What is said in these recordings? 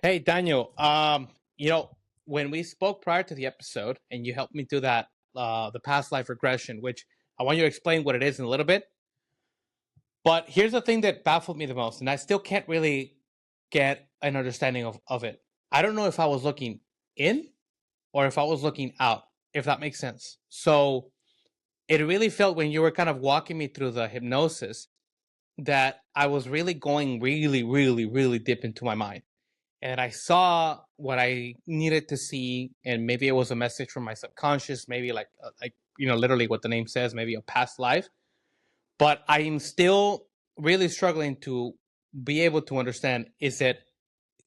Hey, Daniel. You know, when we spoke prior to the episode, and you helped me do that, the past life regression, which I want you to explain what it is in a little bit. But here's the thing that baffled me the most, and I still can't really get an understanding of it. I don't know if I was looking in or if I was looking out, if that makes sense. So it really felt when you were kind of walking me through the hypnosis that I was really going really deep into my mind, and I saw what I needed to see, and maybe it was a message from my subconscious, maybe like literally what the name says, maybe a past life. But I'm still really struggling to be able to understand: is it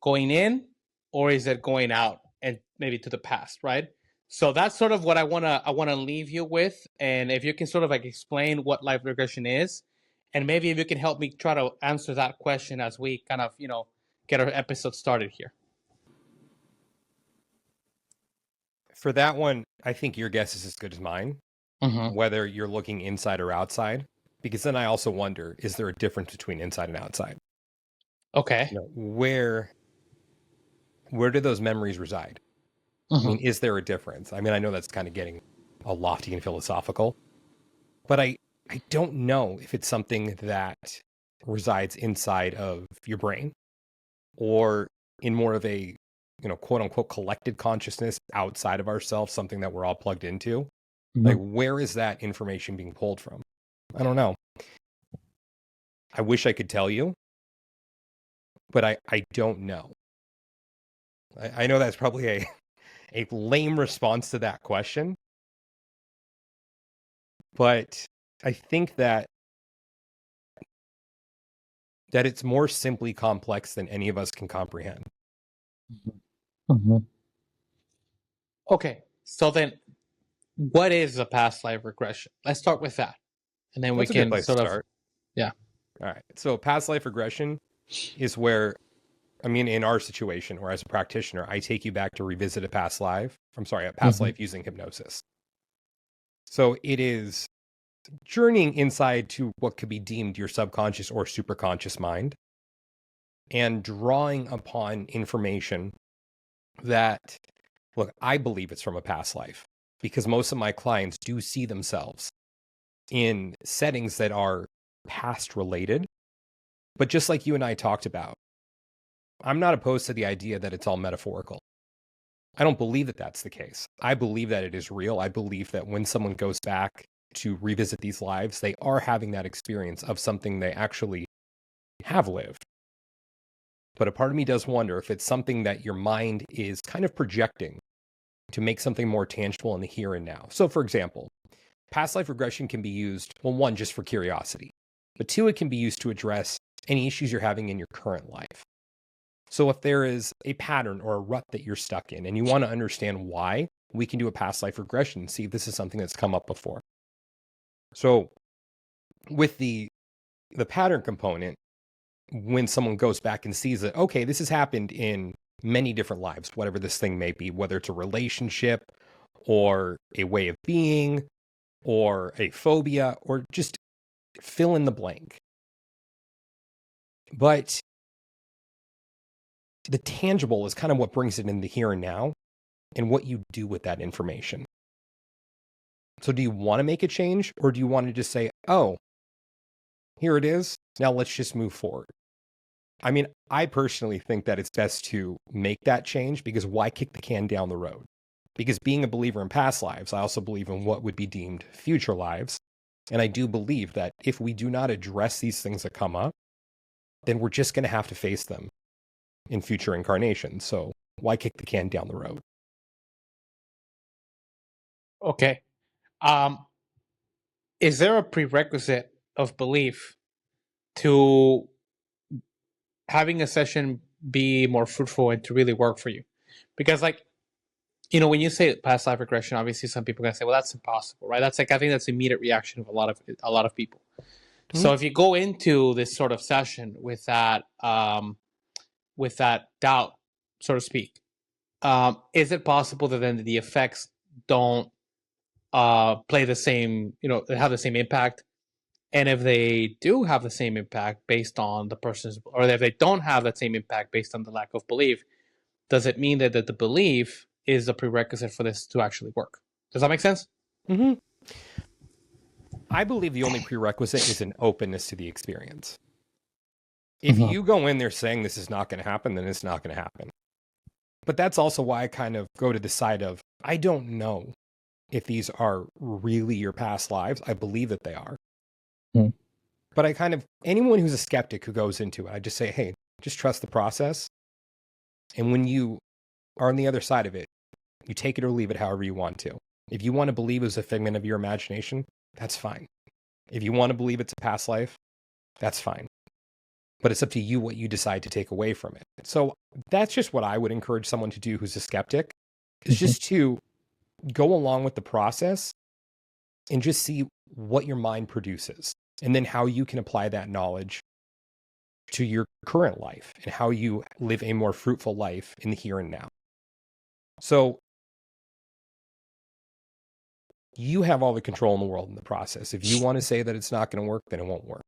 going in or is it going out, and maybe to the past, right? So that's sort of what I wanna leave you with, and if you can sort of like explain what life regression is, and maybe if you can help me try to answer that question as we kind of get our episode started here. For that one, I think your guess is as good as mine, Mm-hmm. whether you're looking inside or outside. Because then I also wonder, is there a difference between inside and outside? Okay. Where do those memories reside? I Mm-hmm. mean, is there a difference? I mean, I know that's kind of getting a lofty and philosophical, but I don't know if it's something that resides inside of your brain or in more of a, quote unquote collected consciousness outside of ourselves, something that we're all plugged into. Like, where is that information being pulled from? I don't know. I wish I could tell you, but I don't know. I know that's probably a lame response to that question, but I think that it's more simply complex than any of us can comprehend. Mm-hmm. Okay. So then, what is a past life regression? Let's start with that, and then we That's a good can place to sort of, start. yeah. All right. So past life regression is where, I mean, in our situation, or as a practitioner, I take you back to revisit a past life. I'm sorry, a past Mm-hmm. life using hypnosis. So it is journeying inside to what could be deemed your subconscious or superconscious mind and drawing upon information that, look, I believe it's from a past life because most of my clients do see themselves in settings that are past related. But just like you and I talked about, I'm not opposed to the idea that it's all metaphorical. I don't believe that that's the case. I believe that it is real. I believe that when someone goes back to revisit these lives, they are having that experience of something they actually have lived. But a part of me does wonder if it's something that your mind is kind of projecting to make something more tangible in the here and now. So, for example, past life regression can be used, well, one, just for curiosity, but two, it can be used to address any issues you're having in your current life. So if there is a pattern or a rut that you're stuck in and you want to understand why, we can do a past life regression and see if this is something that's come up before. So with the pattern component, when someone goes back and sees that, okay, this has happened in many different lives, whatever this thing may be, whether it's a relationship or a way of being or a phobia or just fill in the blank. But the tangible is kind of what brings it in the here and now and what you do with that information. So do you want to make a change or do you want to just say, oh, here it is. Now let's just move forward? I mean, I personally think that it's best to make that change because why kick the can down the road? Because being a believer in past lives, I also believe in what would be deemed future lives. And I do believe that if we do not address these things that come up, then we're just going to have to face them in future incarnations. So why kick the can down the road? Okay. Um, is there a prerequisite of belief to having a session be more fruitful and to really work for you? Because, like, when you say past life regression, obviously some people are gonna say, "Well, that's impossible," right? That's like, I think that's the immediate reaction of a lot of people. Hmm? So if you go into this sort of session with that doubt, so to speak, is it possible that then the effects don't play the same, have the same impact? And if they do have the same impact based on the person's, or if they don't have that same impact based on the lack of belief, does it mean that the belief is a prerequisite for this to actually work? Does that make sense? Mm-hmm. I believe the only prerequisite is an openness to the experience. If you go in there saying this is not going to happen, then it's not going to happen. But that's also why I kind of go to the side of, I don't know if these are really your past lives. I believe that they are. Mm. But I kind of, anyone who's a skeptic who goes into it, I just say, hey, just trust the process. And when you are on the other side of it, you take it or leave it however you want to. If you want to believe it was a figment of your imagination, that's fine. If you want to believe it's a past life, that's fine. But it's up to you what you decide to take away from it. So that's just what I would encourage someone to do who's a skeptic, is just to go along with the process and just see what your mind produces, and then how you can apply that knowledge to your current life and how you live a more fruitful life in the here and now. So you have all the control in the world in the process. If you want to say that it's not going to work, then it won't work.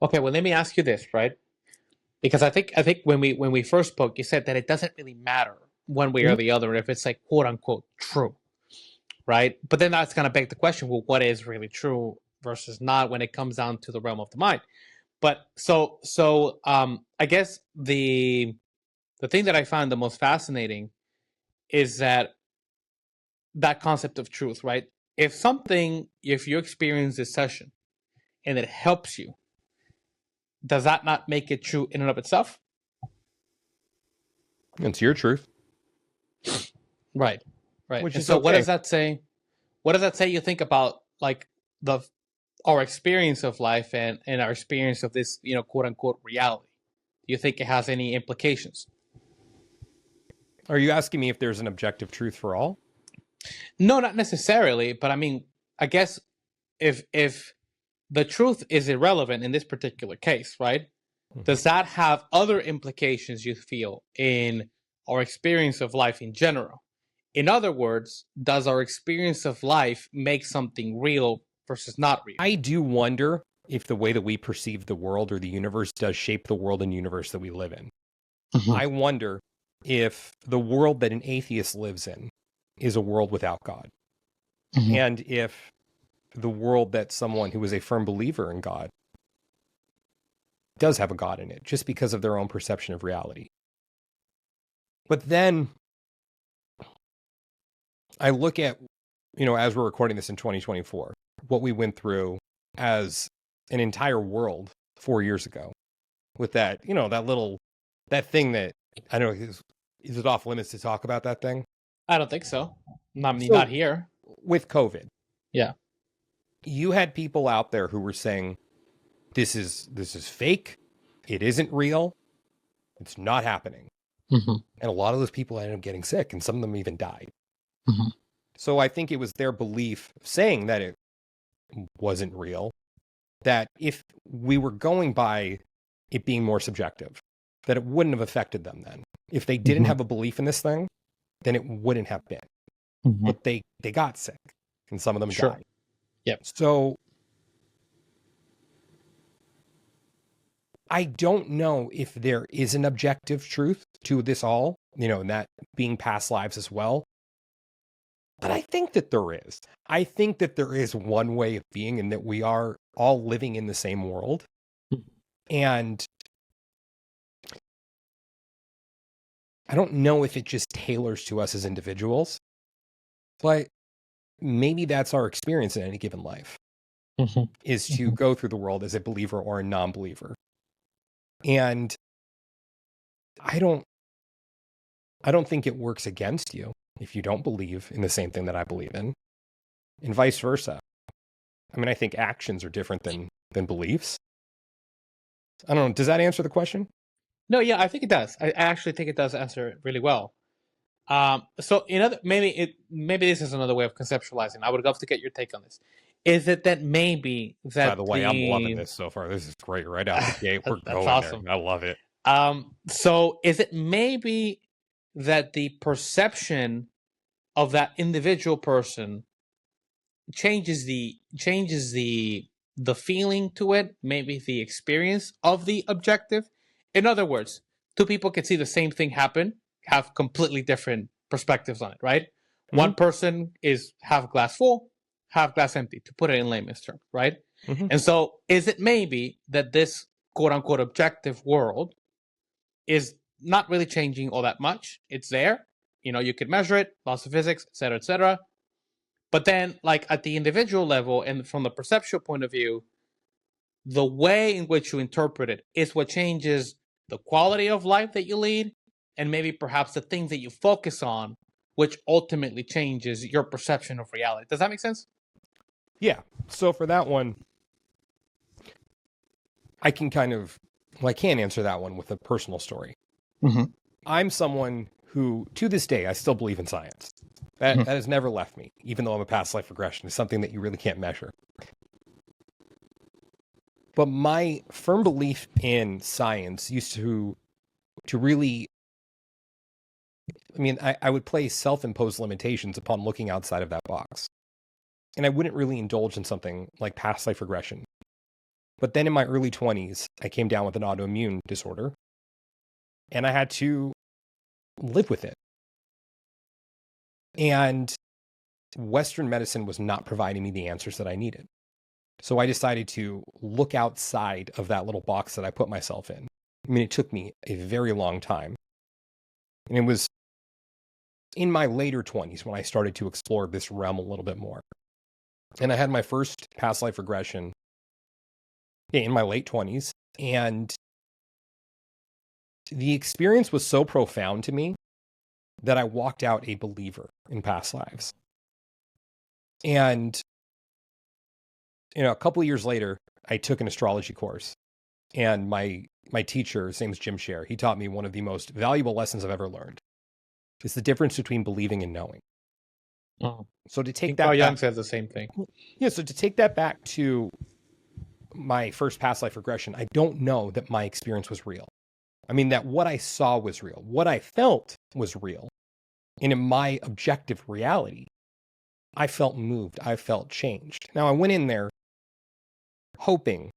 Okay, well, let me ask you this, right? Because I think when we first spoke, you said that it doesn't really matter one way or the other if it's like quote unquote true, right? But then that's gonna beg the question: well, what is really true versus not when it comes down to the realm of the mind? But I guess the thing that I found the most fascinating is that concept of truth, right? If you experience this session and it helps you, does that not make it true in and of itself? It's your truth. Right. Which And is so okay. what does that say? What does that say you think about like the our experience of life and our experience of this, quote unquote reality? Do you think it has any implications? Are you asking me if there's an objective truth for all? No, not necessarily, but I mean, I guess if the truth is irrelevant in this particular case, right? Does that have other implications you feel in our experience of life in general? In other words, does our experience of life make something real versus not real? I do wonder if the way that we perceive the world or the universe does shape the world and universe that we live in. I wonder if the world that an atheist lives in is a world without God. And if the world that someone who is a firm believer in God does have a God in it, just because of their own perception of reality. But then I look at, as we're recording this in 2024, what we went through as an entire world 4 years ago with that, that thing that, I don't know, is it off limits to talk about that thing? I don't think so. I mean, So not here. with COVID, Yeah. you had people out there who were saying, this is fake. It isn't real. It's not happening. And a lot of those people ended up getting sick, and some of them even died. So I think it was their belief saying that it wasn't real, that if we were going by it being more subjective, that it wouldn't have affected them then. If they didn't have a belief in this thing, then it wouldn't have been. But they got sick, and some of them died. Yep. So I don't know if there is an objective truth to this all, and that being past lives as well. But I think that there is. I think that there is one way of being, and that we are all living in the same world. And I don't know if it just tailors to us as individuals, but maybe that's our experience in any given life, is to go through the world as a believer or a non-believer. And I don't think it works against you if you don't believe in the same thing that I believe in, and vice versa. I mean, I think actions are different than beliefs. I don't know. Does that answer the question? No, yeah, I think it does. I actually think it does answer it really well. So maybe this is another way of conceptualizing. I would love to get your take on this. Is it that maybe that By the way, I'm loving this so far. This is great. Right out the gate, we're that's going awesome. there. I love it. So is it maybe that the perception of that individual person changes the feeling to it, maybe the experience of the objective? In other words, two people can see the same thing happen, have completely different perspectives on it, right? Mm-hmm. One person is half glass full, half glass empty, to put it in layman's terms, right? Mm-hmm. And so is it maybe that this quote unquote objective world is not really changing all that much? It's there, you could measure it, laws of physics, et cetera, et cetera. But then, like at the individual level and from the perceptual point of view, the way in which you interpret it is what changes the quality of life that you lead, and maybe perhaps the things that you focus on, which ultimately changes your perception of reality. Does that make sense? Yeah. So for that one, I can I can't answer that one with a personal story. Mm-hmm. I'm someone who, to this day, I still believe in science. That has never left me, even though I'm a past life regression. It's something that you really can't measure. But my firm belief in science used to really, I would place self-imposed limitations upon looking outside of that box. And I wouldn't really indulge in something like past life regression. But then in my early 20s, I came down with an autoimmune disorder, and I had to live with it. And Western medicine was not providing me the answers that I needed. So I decided to look outside of that little box that I put myself in. It took me a very long time. And it was in my later 20s when I started to explore this realm a little bit more. And I had my first past life regression in my late 20s. And the experience was so profound to me that I walked out a believer in past lives. And, a couple of years later, I took an astrology course. And my teacher, his name's Jim Scher, he taught me one of the most valuable lessons I've ever learned. It's the difference between believing and knowing. Oh. So to take Carl that Jung back, says the same thing. Yeah, so to take that back to my first past life regression, I don't know that my experience was real. That what I saw was real. What I felt was real. And in my objective reality, I felt moved. I felt changed. Now, I went in there hoping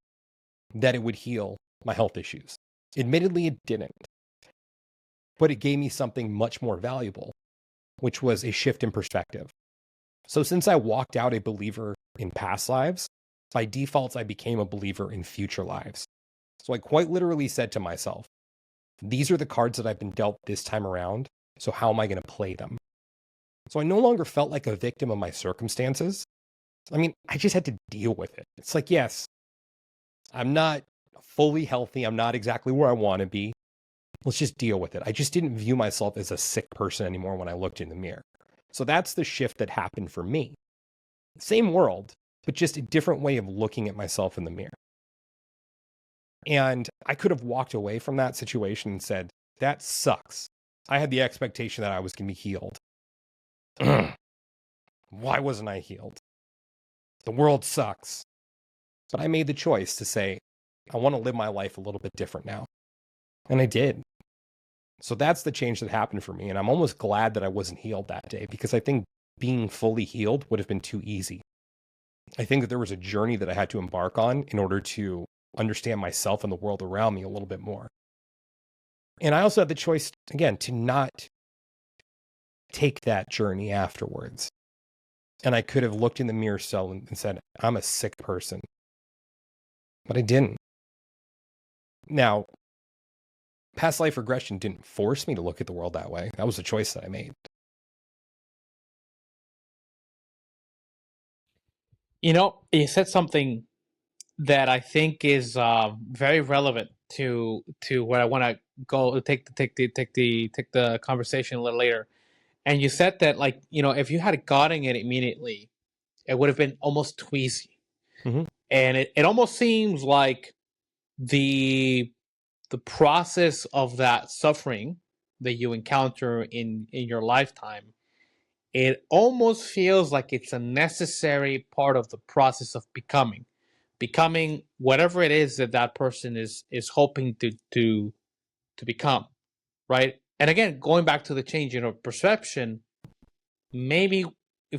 that it would heal my health issues. Admittedly, it didn't. But it gave me something much more valuable, which was a shift in perspective. So since I walked out a believer in past lives, by default, I became a believer in future lives. So I quite literally said to myself, these are the cards that I've been dealt this time around, so how am I going to play them? So I no longer felt like a victim of my circumstances. I just had to deal with it. It's like, yes, I'm not fully healthy. I'm not exactly where I want to be. Let's just deal with it. I just didn't view myself as a sick person anymore when I looked in the mirror. So that's the shift that happened for me. Same world, but just a different way of looking at myself in the mirror. And I could have walked away from that situation and said, that sucks. I had the expectation that I was going to be healed. Why wasn't I healed? The world sucks. But I made the choice to say, I want to live my life a little bit different now. And I did. So that's the change that happened for me. And I'm almost glad that I wasn't healed that day, because I think being fully healed would have been too easy. I think that there was a journey that I had to embark on in order to understand myself and the world around me a little bit more. And I also had the choice, again, to not take that journey afterwards. And I could have looked in the mirror still and said, I'm a sick person. But I didn't. Now, past life regression didn't force me to look at the world that way. That was a choice that I made. You said something that I think is very relevant to where I want to go. Take the conversation a little later. And you said that, like, if you had gotten it immediately, it would have been almost too easy. Mm-hmm. And it almost seems like the process of that suffering that you encounter in your lifetime, it almost feels like it's a necessary part of the process of becoming whatever it is that that person is hoping to become, right? And again, going back to the change in perception, maybe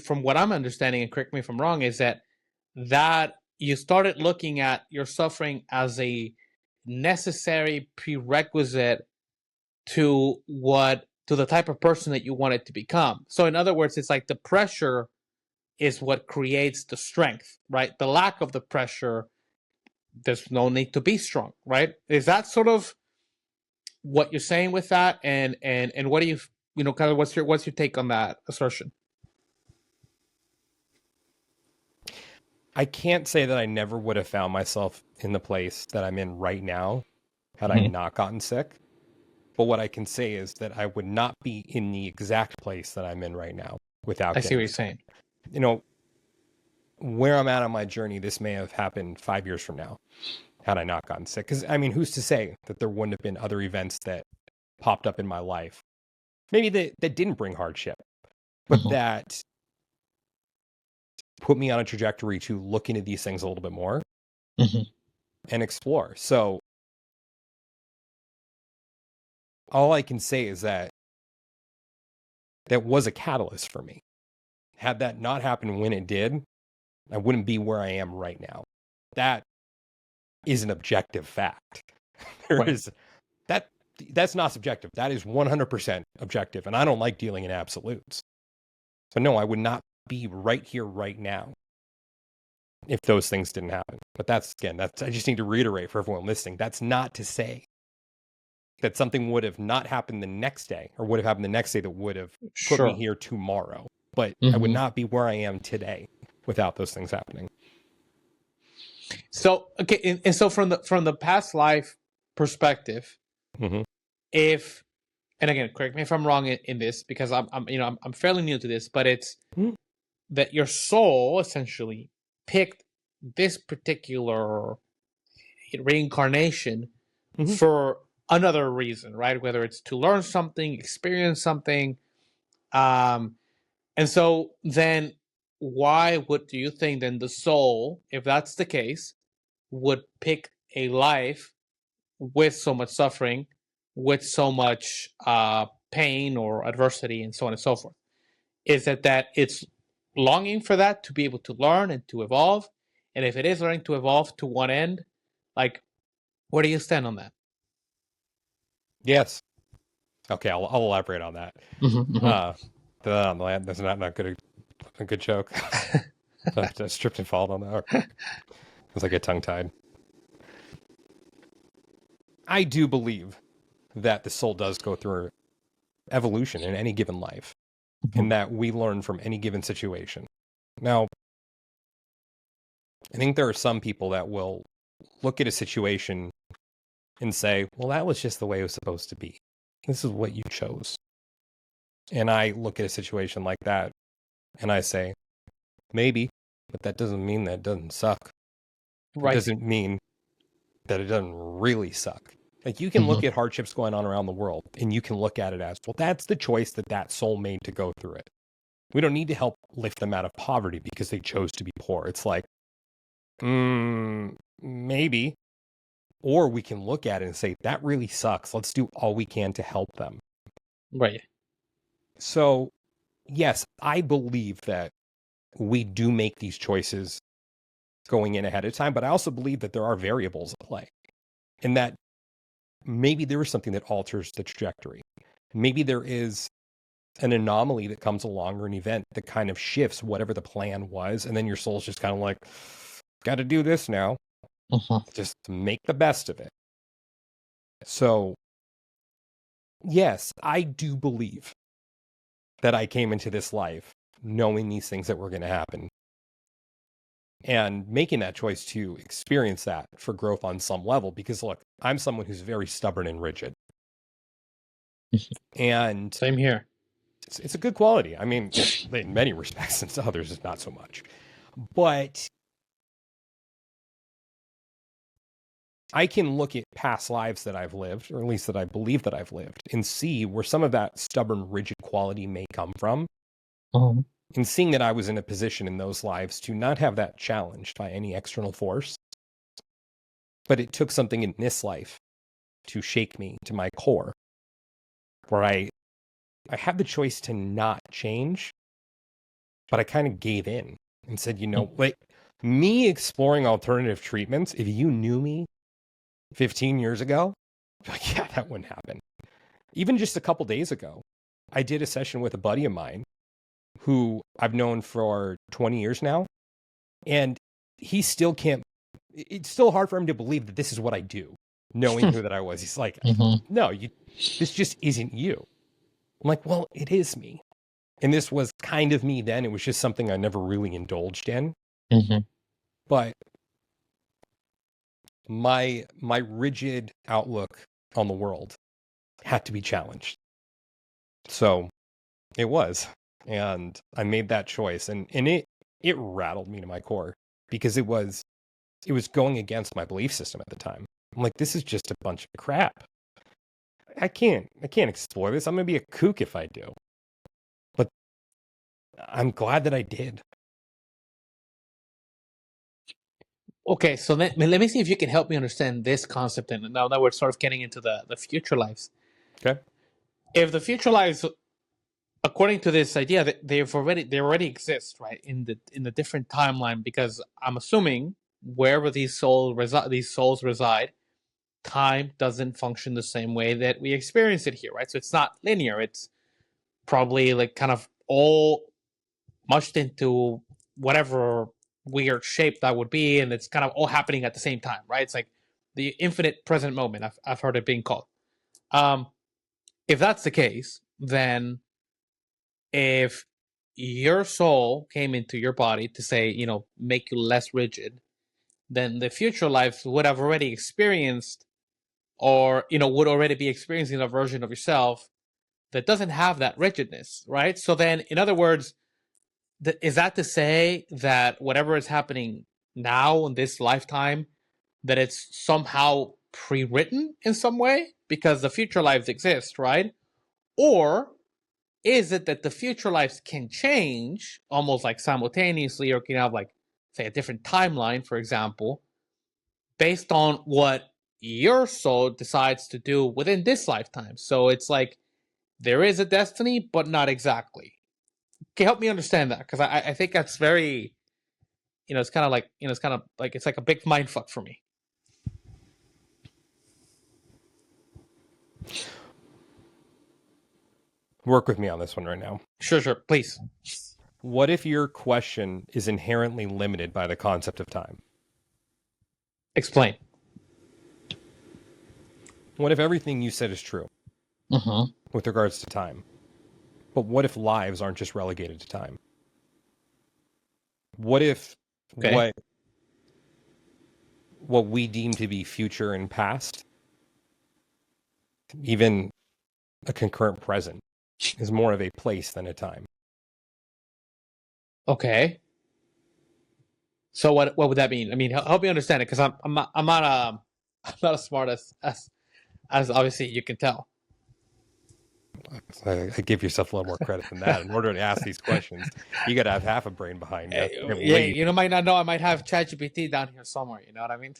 from what I'm understanding, and correct me if I'm wrong, is that you started looking at your suffering as a necessary prerequisite to the type of person that you want it to become. So in other words, it's like the pressure is what creates the strength, right? The lack of the pressure, there's no need to be strong, right? Is that sort of what you're saying with that? And what do you, kind of what's your take on that assertion? I can't say that I never would have found myself in the place that I'm in right now had I not gotten sick. But what I can say is that I would not be in the exact place that I'm in right now without I see what getting you're sick. saying. You know, where I'm at on my journey, this may have happened 5 years from now had I not gotten sick. Because, I mean, who's to say that there wouldn't have been other events that popped up in my life, maybe that didn't bring hardship, but that put me on a trajectory to look into these things a little bit more and explore. So all I can say is that was a catalyst for me. Had that not happened when it did, I wouldn't be where I am right now. That is an objective fact. That's not subjective. That is 100% objective. And I don't like dealing in absolutes. So no, I would not be right here, right now, if those things didn't happen. But I just need to reiterate for everyone listening. That's not to say that something would have not happened the next day or would have happened the next day that would have put me here tomorrow. But I would not be where I am today without those things happening. So, okay. And so from the past life perspective, if, and again, correct me if I'm wrong in this, because I'm fairly new to this, but it's that your soul essentially picked this particular reincarnation for another reason, right? Whether it's to learn something, experience something. And so then do you think then the soul, if that's the case, would pick a life with so much suffering, with so much pain or adversity, and so on and so forth? Is it that it's longing for that to be able to learn and to evolve? And if it is learning to evolve to one end, like, where do you stand on that? Yes. Okay, I'll elaborate on that. That's not a good joke. I stripped and fall on that. It was like a tongue-tied. I do believe that the soul does go through evolution in any given life, and that we learn from any given situation. Now, I think there are some people that will look at a situation and say, well, that was just the way it was supposed to be. This is what you chose. And I look at a situation like that and I say, maybe, but that doesn't mean that it doesn't suck. Right. It doesn't mean that it doesn't really suck. Like, you can look at hardships going on around the world and you can look at it as, well, that's the choice that soul made to go through it. We don't need to help lift them out of poverty because they chose to be poor. It's like, maybe. Or we can look at it and say, that really sucks. Let's do all we can to help them. Right. So, yes, I believe that we do make these choices going in ahead of time, but I also believe that there are variables at play, and that maybe there is something that alters the trajectory. Maybe there is an anomaly that comes along, or an event that kind of shifts whatever the plan was, and then your soul's just kind of like, got to do this now. Just make the best of it. So, yes, I do believe that I came into this life knowing these things that were going to happen and making that choice to experience that for growth on some level. Because, look, I'm someone who's very stubborn and rigid. And same here. It's a good quality. I mean, in many respects, and to others, it's not so much. But I can look at past lives that I've lived, or at least that I believe that I've lived, and see where some of that stubborn, rigid quality may come from. And seeing that I was in a position in those lives to not have that challenged by any external force, but it took something in this life to shake me to my core, where I had the choice to not change, but I kind of gave in and said, like, me exploring alternative treatments, if you knew me 15 years ago, like, yeah, that wouldn't happen. even just a couple days ago, I did a session with a buddy of mine who I've known for 20 years now. And he still can't, it's still hard for him to believe that this is what I do, knowing who that I was. He's like, no, this just isn't you. I'm like, well, it is me. And this was kind of me then. It was just something I never really indulged in. But my rigid outlook on the world had to be challenged. So it was. And I made that choice. And it rattled me to my core because it was going against my belief system at the time. I'm like, this is just a bunch of crap. I can't explore this. I'm going to be a kook if I do. But I'm glad that I did. Okay, so let me see if you can help me understand this concept. And now that we're sort of getting into the future lives. Okay. If the future lives, according to this idea, that they already exist, right, in the different timeline, because I'm assuming wherever these souls reside, time doesn't function the same way that we experience it here, right? So it's not linear. It's probably like kind of all mushed into whatever weird shape that would be, and it's kind of all happening at the same time, right? It's like the infinite present moment. I've heard it being called. If that's the case, then if your soul came into your body to say, make you less rigid, then the future lives would have already experienced, or would already be experiencing a version of yourself that doesn't have that rigidness, right? So then, in other words, is that to say that whatever is happening now in this lifetime, that it's somehow pre-written in some way because the future lives exist, right? Or is it that the future lives can change almost like simultaneously, or can have, like, say, a different timeline, for example, based on what your soul decides to do within this lifetime? So it's like there is a destiny, but not exactly. Can you help me understand that? Because I think that's very, it's kind of like, it's like a big mind fuck for me. Work with me on this one right now. Sure, please. What if your question is inherently limited by the concept of time? Explain. What if everything you said is true with regards to time? But what if lives aren't just relegated to time? What if what we deem to be future and past, even a concurrent present, is more of a place than a time? Okay. So what would that mean? I mean, help me understand it, because I'm not as smart as obviously you can tell. I give yourself a little more credit than that. In order to ask these questions, you got to have half a brain behind you. Yeah, you might not know. I might have ChatGPT down here somewhere. You know what I mean?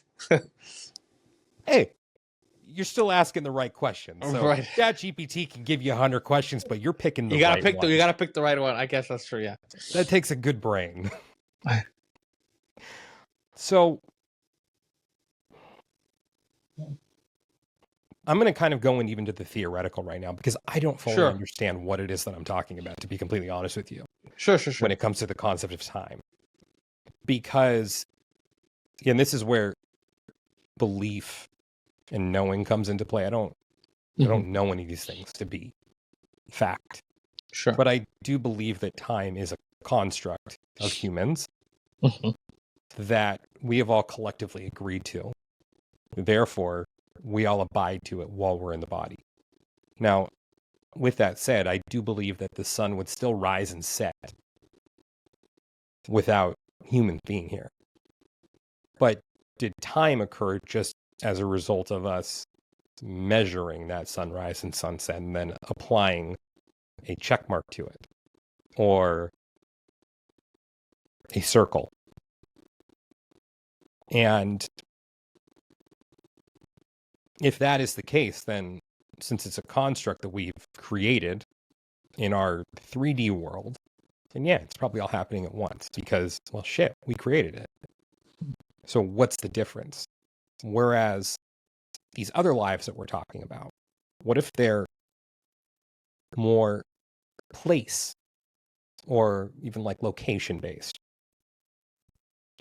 Hey, you're still asking the right questions. So right. ChatGPT can give you 100 questions, but you're picking the you gotta right pick one. You gotta pick the right one. I guess that's true. Yeah. That takes a good brain. So I'm going to kind of go in even to the theoretical right now, because I don't fully understand what it is that I'm talking about, to be completely honest with you. Sure. When it comes to the concept of time. Because, and this is where belief and knowing comes into play. I don't know any of these things to be fact. Sure. But I do believe that time is a construct of humans that we have all collectively agreed to. Therefore, we all abide to it while we're in the body. Now, with that said, I do believe that the sun would still rise and set without humans being here. But did time occur just as a result of us measuring that sunrise and sunset and then applying a check mark to it, or a circle? And if that is the case, then since it's a construct that we've created in our 3D world, then yeah, it's probably all happening at once, because, well, shit, we created it. So what's the difference? Whereas these other lives that we're talking about, what if they're more place or even like location based.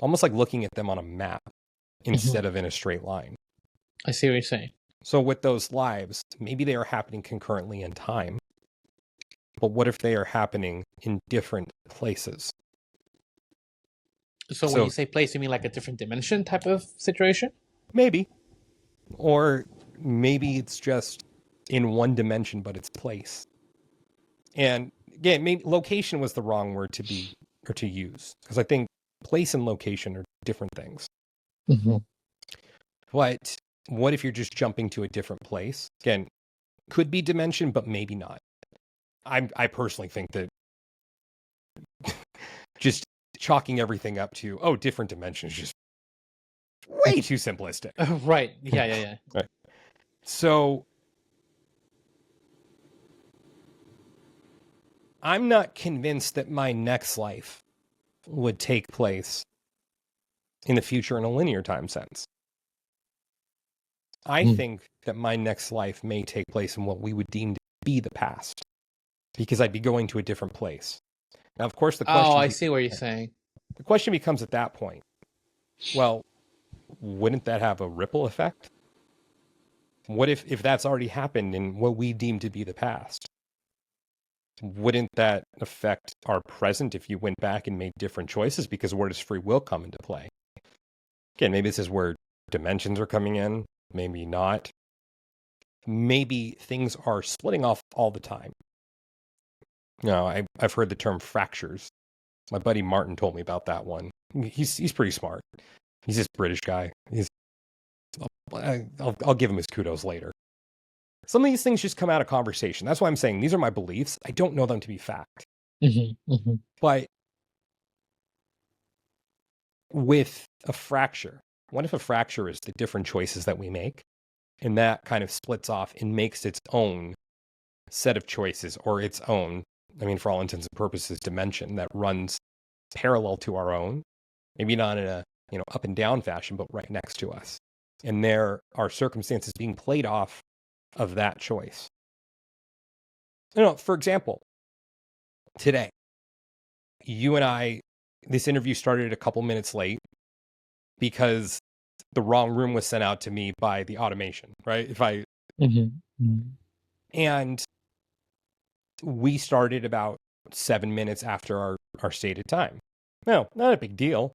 Almost like looking at them on a map instead of in a straight line. I see what you're saying. So with those lives, maybe they are happening concurrently in time. But what if they are happening in different places? So when you say place, you mean like a different dimension type of situation? Maybe. Or maybe it's just in one dimension, but it's place. And again, maybe location was the wrong word to use, because I think place and location are different things. But what if you're just jumping to a different place? Again, could be dimension, but maybe not. I personally think that just chalking everything up to, different dimensions, just way too simplistic. Right. Yeah. Right. So I'm not convinced that my next life would take place in the future in a linear time sense. I think that my next life may take place in what we would deem to be the past, because I'd be going to a different place. Now, of course, the question... I see what you're saying. The question becomes at that point, well, wouldn't that have a ripple effect? What if that's already happened in what we deem to be the past? Wouldn't that affect our present if you went back and made different choices? Because where does free will come into play? Again, maybe this is where dimensions are coming in, maybe not. Maybe things are splitting off all the time. I've heard the term fractures. My buddy Martin told me about that one. He's pretty smart. He's this British guy. I'll give him his kudos later. Some of these things just come out of conversation. That's why I'm saying these are my beliefs. I don't know them to be fact. But with a fracture, what if a fracture is the different choices that we make, and that kind of splits off and makes its own set of choices, or its own, for all intents and purposes, dimension that runs parallel to our own, maybe not in a up and down fashion, but right next to us. And there are circumstances being played off of that choice. For example, today, you and I, this interview started a couple minutes late because the wrong room was sent out to me by the automation, right? And we started about 7 minutes after our stated time. No, not a big deal.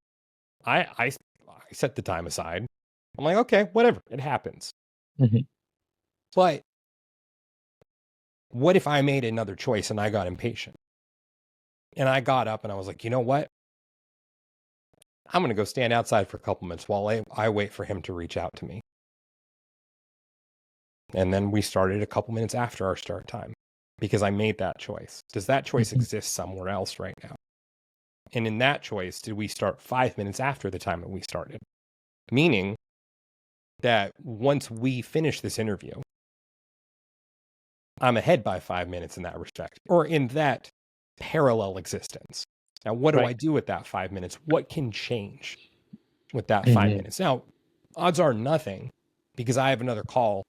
I set the time aside. I'm like, okay, whatever, it happens. But what if I made another choice and I got impatient? And I got up and I was like, you know what? I'm going to go stand outside for a couple minutes while I wait for him to reach out to me. And then we started a couple minutes after our start time because I made that choice. Does that choice exist somewhere else right now? And in that choice, did we start 5 minutes after the time that we started? Meaning that once we finish this interview, I'm ahead by 5 minutes in that respect, or in that parallel existence. Now, what do I do with that 5 minutes? What can change with that 5 minutes? Now, odds are nothing, because I have another call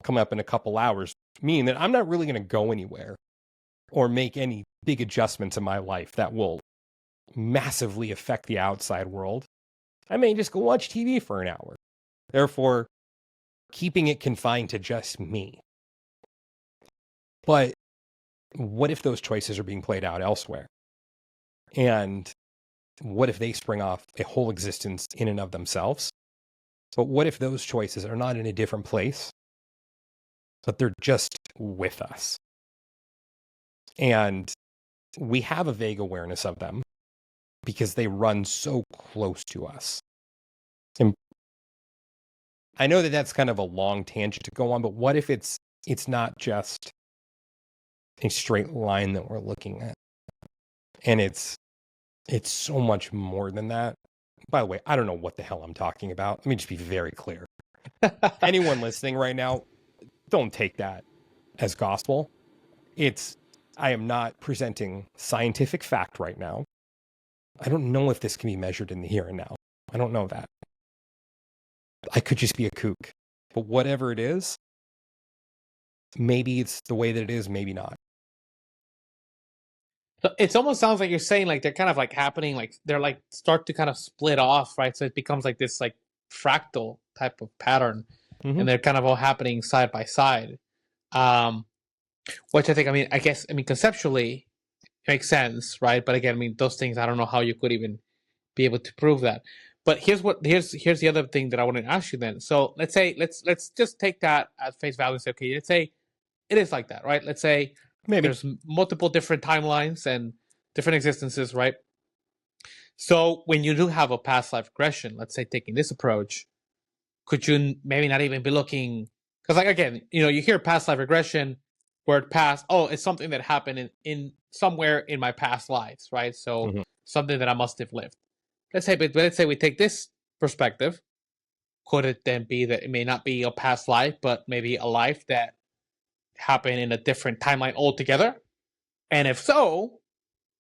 coming up in a couple hours, meaning that I'm not really going to go anywhere or make any big adjustments in my life that will massively affect the outside world. I may just go watch TV for an hour. Therefore, keeping it confined to just me. But what if those choices are being played out elsewhere? And what if they spring off a whole existence in and of themselves? But what if those choices are not in a different place, but they're just with us? And we have a vague awareness of them because they run so close to us. And I know that that's kind of a long tangent to go on, but what if it's not just a straight line that we're looking at, and it's so much more than that? By the way, I don't know what the hell I'm talking about. Let me just be very clear. Anyone listening right now, don't take that as gospel. I am not presenting scientific fact right now. I don't know if this can be measured in the here and now. I don't know that. I could just be a kook. But whatever it is, maybe it's the way that it is, maybe not. So it almost sounds like you're saying like they're kind of like happening, like they're like start to kind of split off, right? So it becomes like this like fractal type of pattern, Mm-hmm. and they're kind of all happening side by side. Um, which I think, I mean, I guess, I mean, conceptually it makes sense, right? But again, I mean, those things, I don't know how you could even be able to prove that. But here's the other thing that I want to ask you then. So let's say let's just take that at face value and say, okay, let's say it is like that, right? Let's say Maybe. there's multiple different timelines and different existences, right? So when you do have a past life regression, let's say taking this approach, could you maybe not even be looking? Because like again, you hear past life regression, word past, oh, it's something that happened in somewhere in my past lives, right? So Mm-hmm. something that I must have lived. Let's say we take this perspective. Could it then be that it may not be a past life, but maybe a life that happened in a different timeline altogether? And if so,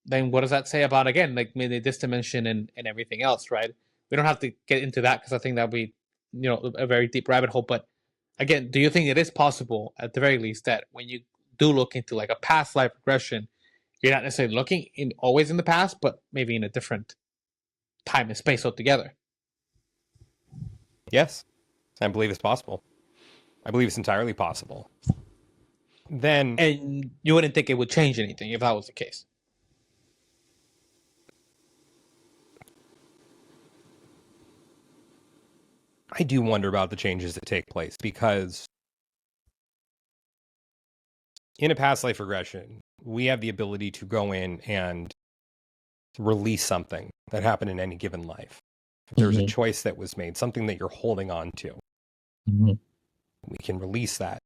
then what does that say about, again, like maybe this dimension and everything else, right? We don't have to get into that because I think that would be, a very deep rabbit hole. But again, do you think it is possible, at the very least, that when you do look into like a past life regression, you're not necessarily looking in always in the past, but maybe in a different time and space altogether? Yes, I believe it's possible. I believe it's entirely possible. Then And you wouldn't think it would change anything if that was the case. I do wonder about the changes that take place, because in a past life regression, we have the ability to go in and release something that happened in any given life. If there's a choice that was made, something that you're holding on to, we can release that.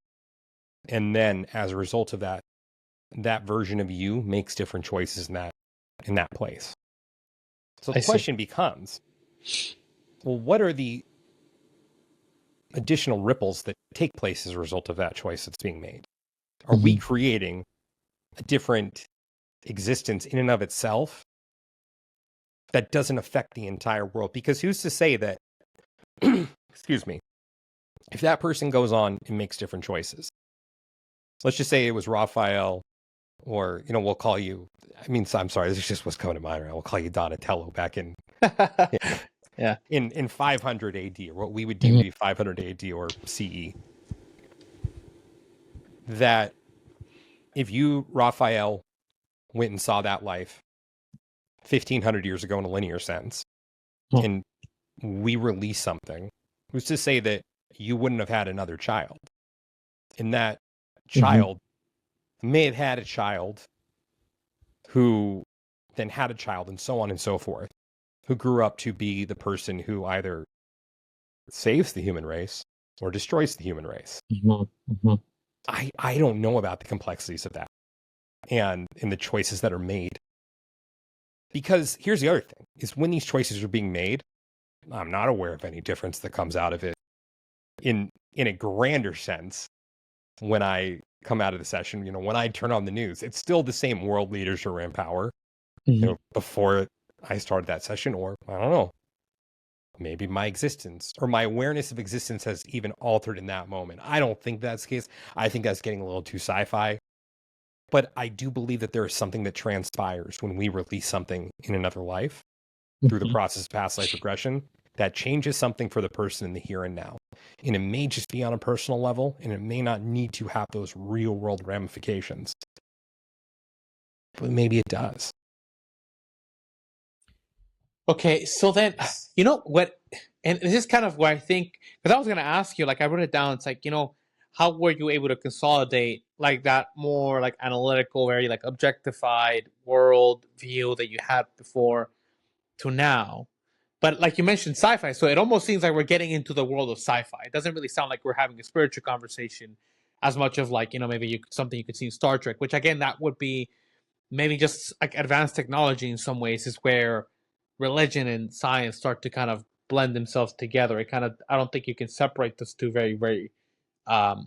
And then as a result of that, that version of you makes different choices in that place. So the question becomes, well, what are the additional ripples that take place as a result of that choice that's being made? Are we creating a different existence in and of itself that doesn't affect the entire world? Because who's to say that, excuse me, if that person goes on and makes different choices, let's just say it was Raphael, or, we'll call you, I'm sorry, this is just what's coming to mind, right? We'll call you Donatello back in, Yeah. in 500 AD, or what we would deem to be 500 AD or CE. That if you, Raphael, went and saw that life 1,500 years ago in a linear sense, and we release something, who's to say that you wouldn't have had another child? And that child may have had a child who then had a child, and so on and so forth, who grew up to be the person who either saves the human race or destroys the human race. I don't know about the complexities of that and in the choices that are made. Because here's the other thing, is when these choices are being made, I'm not aware of any difference that comes out of it in a grander sense. When I come out of the session, when I turn on the news, it's still the same world leaders who are in power, before I started that session, or I don't know, maybe my existence or my awareness of existence has even altered in that moment. I don't think that's the case. I think that's getting a little too sci-fi. But I do believe that there is something that transpires when we release something in another life through the process of past life regression that changes something for the person in the here and now. And it may just be on a personal level, and it may not need to have those real world ramifications. But maybe it does. Okay, so then, you know what, and this is kind of where I think, because I was going to ask you, like I wrote it down, it's like, how were you able to consolidate like that more like analytical, very like objectified world view that you had before to now? But like you mentioned sci-fi, so it almost seems like we're getting into the world of sci-fi. It doesn't really sound like we're having a spiritual conversation as much of like, maybe something you could see in Star Trek, which again, that would be maybe just like advanced technology in some ways, is where religion and science start to kind of blend themselves together. I don't think you can separate those two very, very, at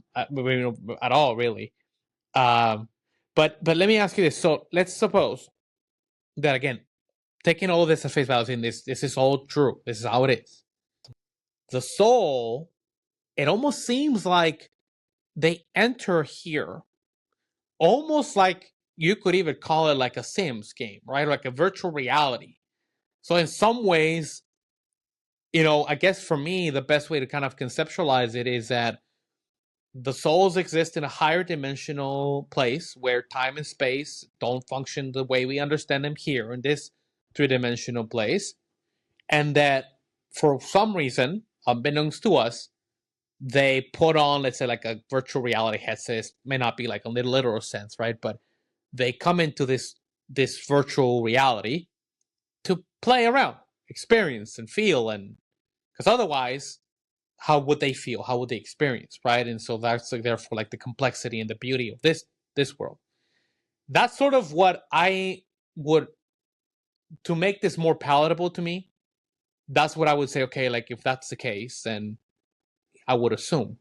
all, really. Um, but let me ask you this. So let's suppose that, again, taking all this at face value, and this is all true. This is how it is. The soul, it almost seems like they enter here, almost like you could even call it like a Sims game, right? Like a virtual reality. So in some ways, I guess for me, the best way to kind of conceptualize it is that the souls exist in a higher dimensional place where time and space don't function the way we understand them here in this three-dimensional place. And that for some reason, unbeknownst to us, they put on, let's say, like a virtual reality headset. It may not be like a literal sense, right? But they come into this virtual reality to play around, experience, and feel, and because otherwise, how would they feel? How would they experience, right? And so that's like therefore like the complexity and the beauty of this world. That's sort of what I would, to make this more palatable to me. That's what I would say. Okay, like if that's the case, then I would assume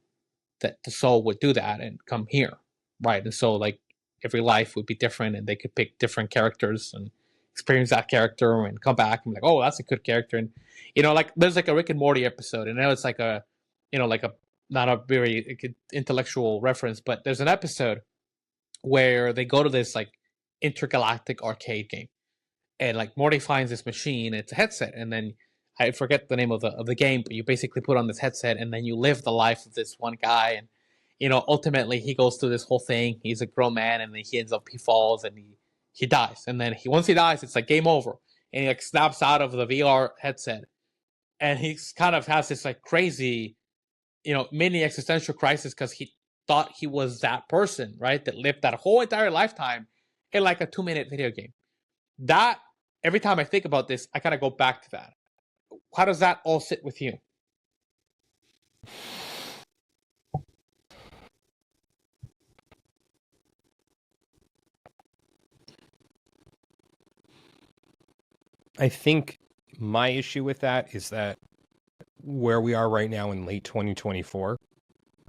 that the soul would do that and come here, right? And so like every life would be different, and they could pick different characters and experience that character and come back and be like, oh, that's a good character. And like there's like a Rick and Morty episode, and I know it's like a, like a not a very intellectual reference, but there's an episode where they go to this like intergalactic arcade game, and like Morty finds this machine. It's a headset, and then I forget the name of the game, but you basically put on this headset, and then you live the life of this one guy, and ultimately he goes through this whole thing. He's a grown man, and then he falls, and he dies, and then once he dies, it's like game over, and he like snaps out of the VR headset, and he kind of has this like crazy, mini existential crisis because he thought he was that person, right, that lived that whole entire lifetime in like a 2-minute video game. That every time I think about this, I kind of go back to that. How does that all sit with you? I think my issue with that is that where we are right now in late 2024,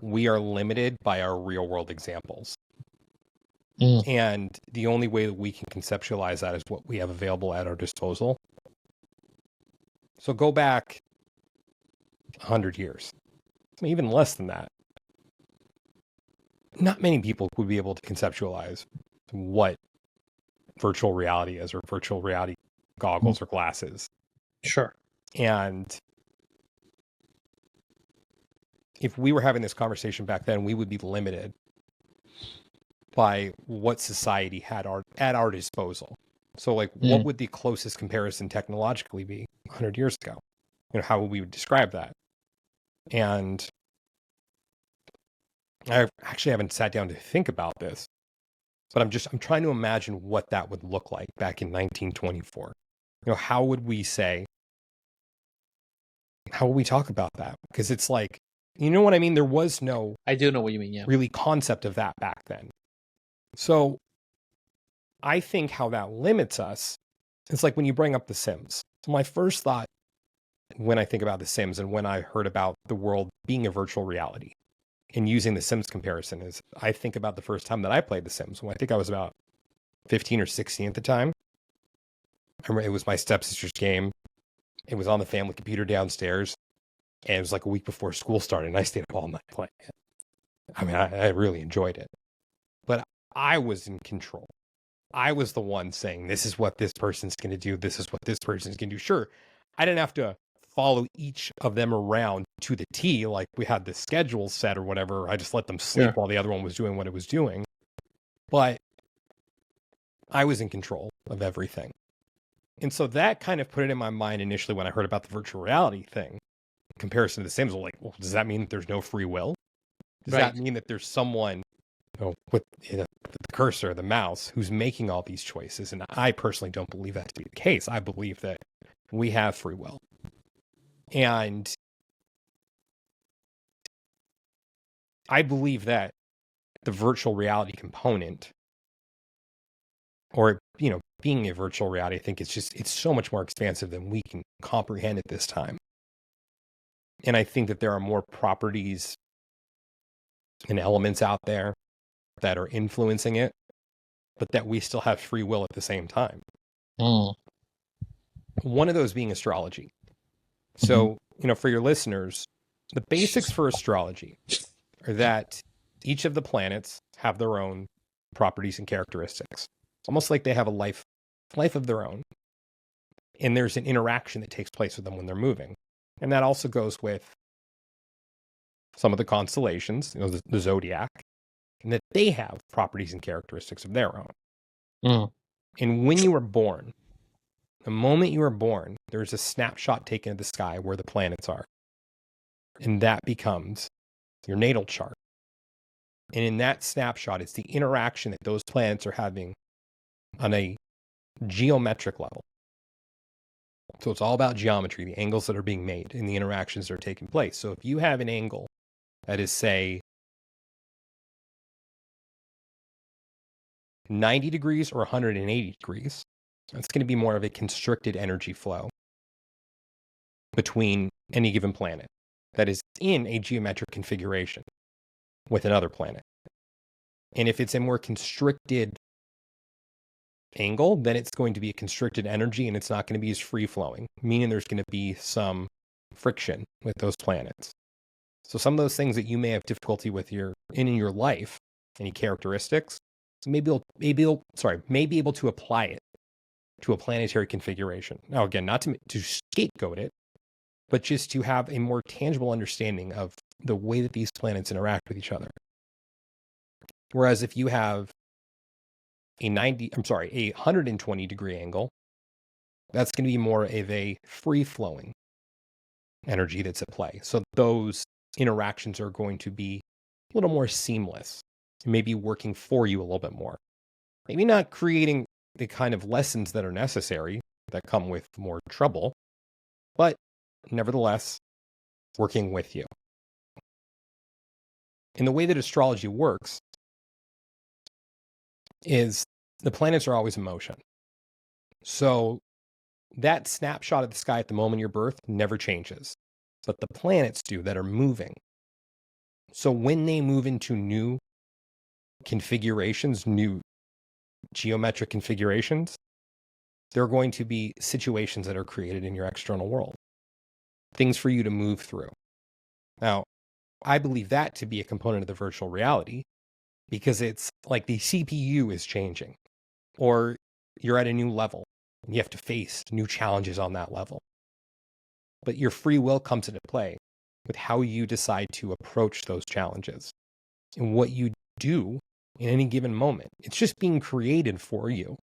we are limited by our real world examples. And the only way that we can conceptualize that is what we have available at our disposal. So go back 100 years, even less than that. Not many people would be able to conceptualize what virtual reality is, or virtual reality goggles or glasses. Sure. And if we were having this conversation back then, we would be limited by what society had at our disposal. So like, what would the closest comparison technologically be 100 years ago? How would we describe that? And I actually haven't sat down to think about this, but I'm trying to imagine what that would look like back in 1924. How would we talk about that? Because it's like, you know what I mean? There was no... I do know what you mean, yeah. Really concept of that back then. So I think how that limits us, it's like when you bring up The Sims. So my first thought when I think about The Sims and when I heard about the world being a virtual reality and using The Sims comparison is, I think about the first time that I played The Sims, when I think I was about 15 or 16 at the time. I remember it was my stepsister's game. It was on the family computer downstairs. And it was like a week before school started, and I stayed up all night playing it. I mean, I really enjoyed it. But I was in control. I was the one saying, this is what this person's going to do. This is what this person's going to do. Sure, I didn't have to follow each of them around to the T, like we had the schedule set or whatever. I just let them sleep while the other one was doing what it was doing. But I was in control of everything. And so that kind of put it in my mind initially when I heard about the virtual reality thing. In comparison to The Sims, like, well, does that mean that there's no free will? Does that mean that there's someone with the cursor, the mouse, who's making all these choices? And I personally don't believe that to be the case. I believe that we have free will. And I believe that the virtual reality component, or, being a virtual reality, I think it's so much more expansive than we can comprehend at this time. And I think that there are more properties and elements out there that are influencing it, but that we still have free will at the same time. One of those being astrology. So, for your listeners, the basics for astrology are that each of the planets have their own properties and characteristics. It's almost like they have a life of their own. And there's an interaction that takes place with them when they're moving. And that also goes with some of the constellations, the zodiac, and that they have properties and characteristics of their own. Mm. And when you were born, the moment you were born, there's a snapshot taken of the sky where the planets are. And that becomes your natal chart. And in that snapshot, it's the interaction that those planets are having on a geometric level. So it's all about geometry, the angles that are being made and the interactions that are taking place. So if you have an angle that is, say, 90 degrees or 180 degrees, that's going to be more of a constricted energy flow between any given planet that is in a geometric configuration with another planet. And if it's a more constricted angle, then it's going to be a constricted energy and it's not going to be as free-flowing, meaning there's going to be some friction with those planets. So some of those things that you may have difficulty with in your life, any characteristics, so may be able to apply it to a planetary configuration. Now, again, not to scapegoat it, but just to have a more tangible understanding of the way that these planets interact with each other. Whereas if you have a 120 degree angle, that's going to be more of a free-flowing energy that's at play. So those interactions are going to be a little more seamless, maybe working for you a little bit more. Maybe not creating the kind of lessons that are necessary that come with more trouble, but nevertheless, working with you. And the way that astrology works is the planets are always in motion. So that snapshot of the sky at the moment of your birth never changes, but the planets do that are moving. So when they move into new configurations, new geometric configurations, there are going to be situations that are created in your external world, things for you to move through. Now, I believe that to be a component of the virtual reality because it's like the CPU is changing, or you're at a new level and you have to face new challenges on that level. But your free will comes into play with how you decide to approach those challenges and what you do in any given moment. It's just being created for you,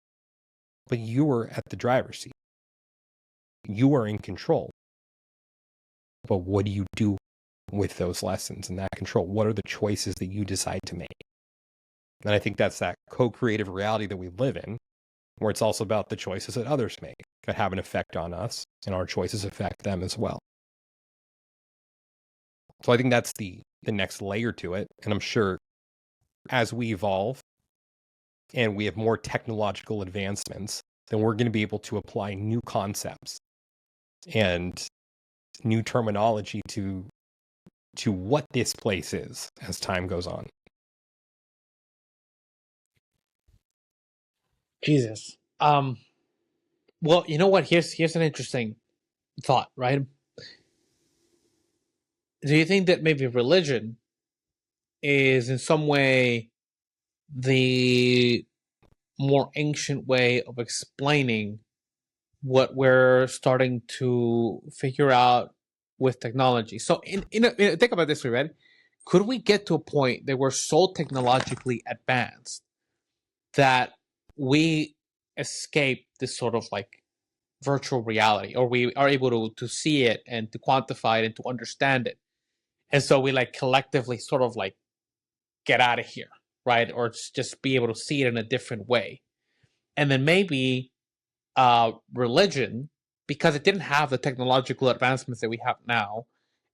but you are at the driver's seat. You are in control. But what do you do with those lessons and that control? What are the choices that you decide to make? And I think that's that co-creative reality that we live in, where it's also about the choices that others make that have an effect on us, and our choices affect them as well. So I think that's the next layer to it. And I'm sure as we evolve and we have more technological advancements, then we're going to be able to apply new concepts and new terminology to what this place is as time goes on. Jesus. Well, you know what? Here's an interesting thought, right? Do you think that maybe religion is in some way the more ancient way of explaining what we're starting to figure out with technology? So, think about it this way, right? Could we get to a point that we're so technologically advanced that we escape this sort of like virtual reality, or we are able to see it and to quantify it and to understand it, and so we like collectively sort of like get out of here, right? Or just be able to see it in a different way. And then maybe religion, because it didn't have the technological advancements that we have now,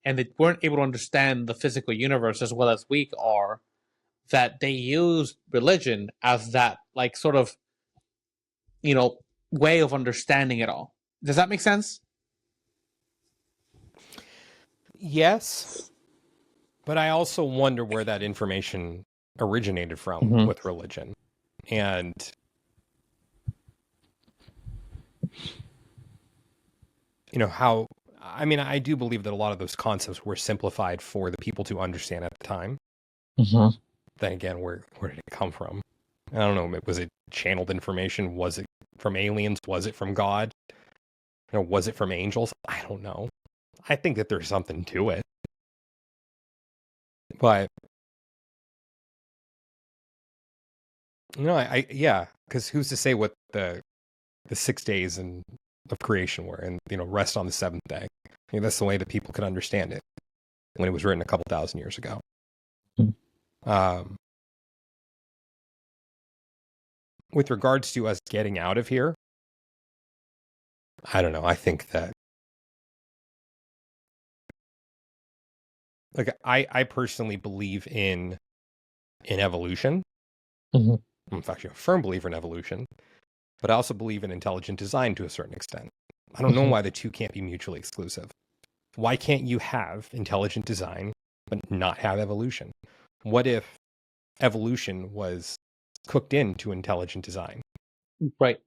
and they weren't able to understand the physical universe as well as we are, that they used religion as that like sort of, way of understanding it all. Does that make sense? Yes, but I also wonder where that information originated from with religion. And how, I mean, I do believe that a lot of those concepts were simplified for the people to understand at the time. Then again, where did it come from? I don't know, was it channeled information? Was it from aliens? Was it from God? Was it from angels? I don't know. I think that there's something to it. But yeah, because who's to say what the 6 days of creation were, and rest on the seventh day? That's the way that people could understand it when it was written a couple thousand years ago. With regards to us getting out of here, I don't know. I think that, like, I personally believe in evolution. I'm actually a firm believer in evolution, but I also believe in intelligent design to a certain extent. I don't know why the two can't be mutually exclusive. Why can't you have intelligent design but not have evolution? What if evolution was cooked into intelligent design? Right.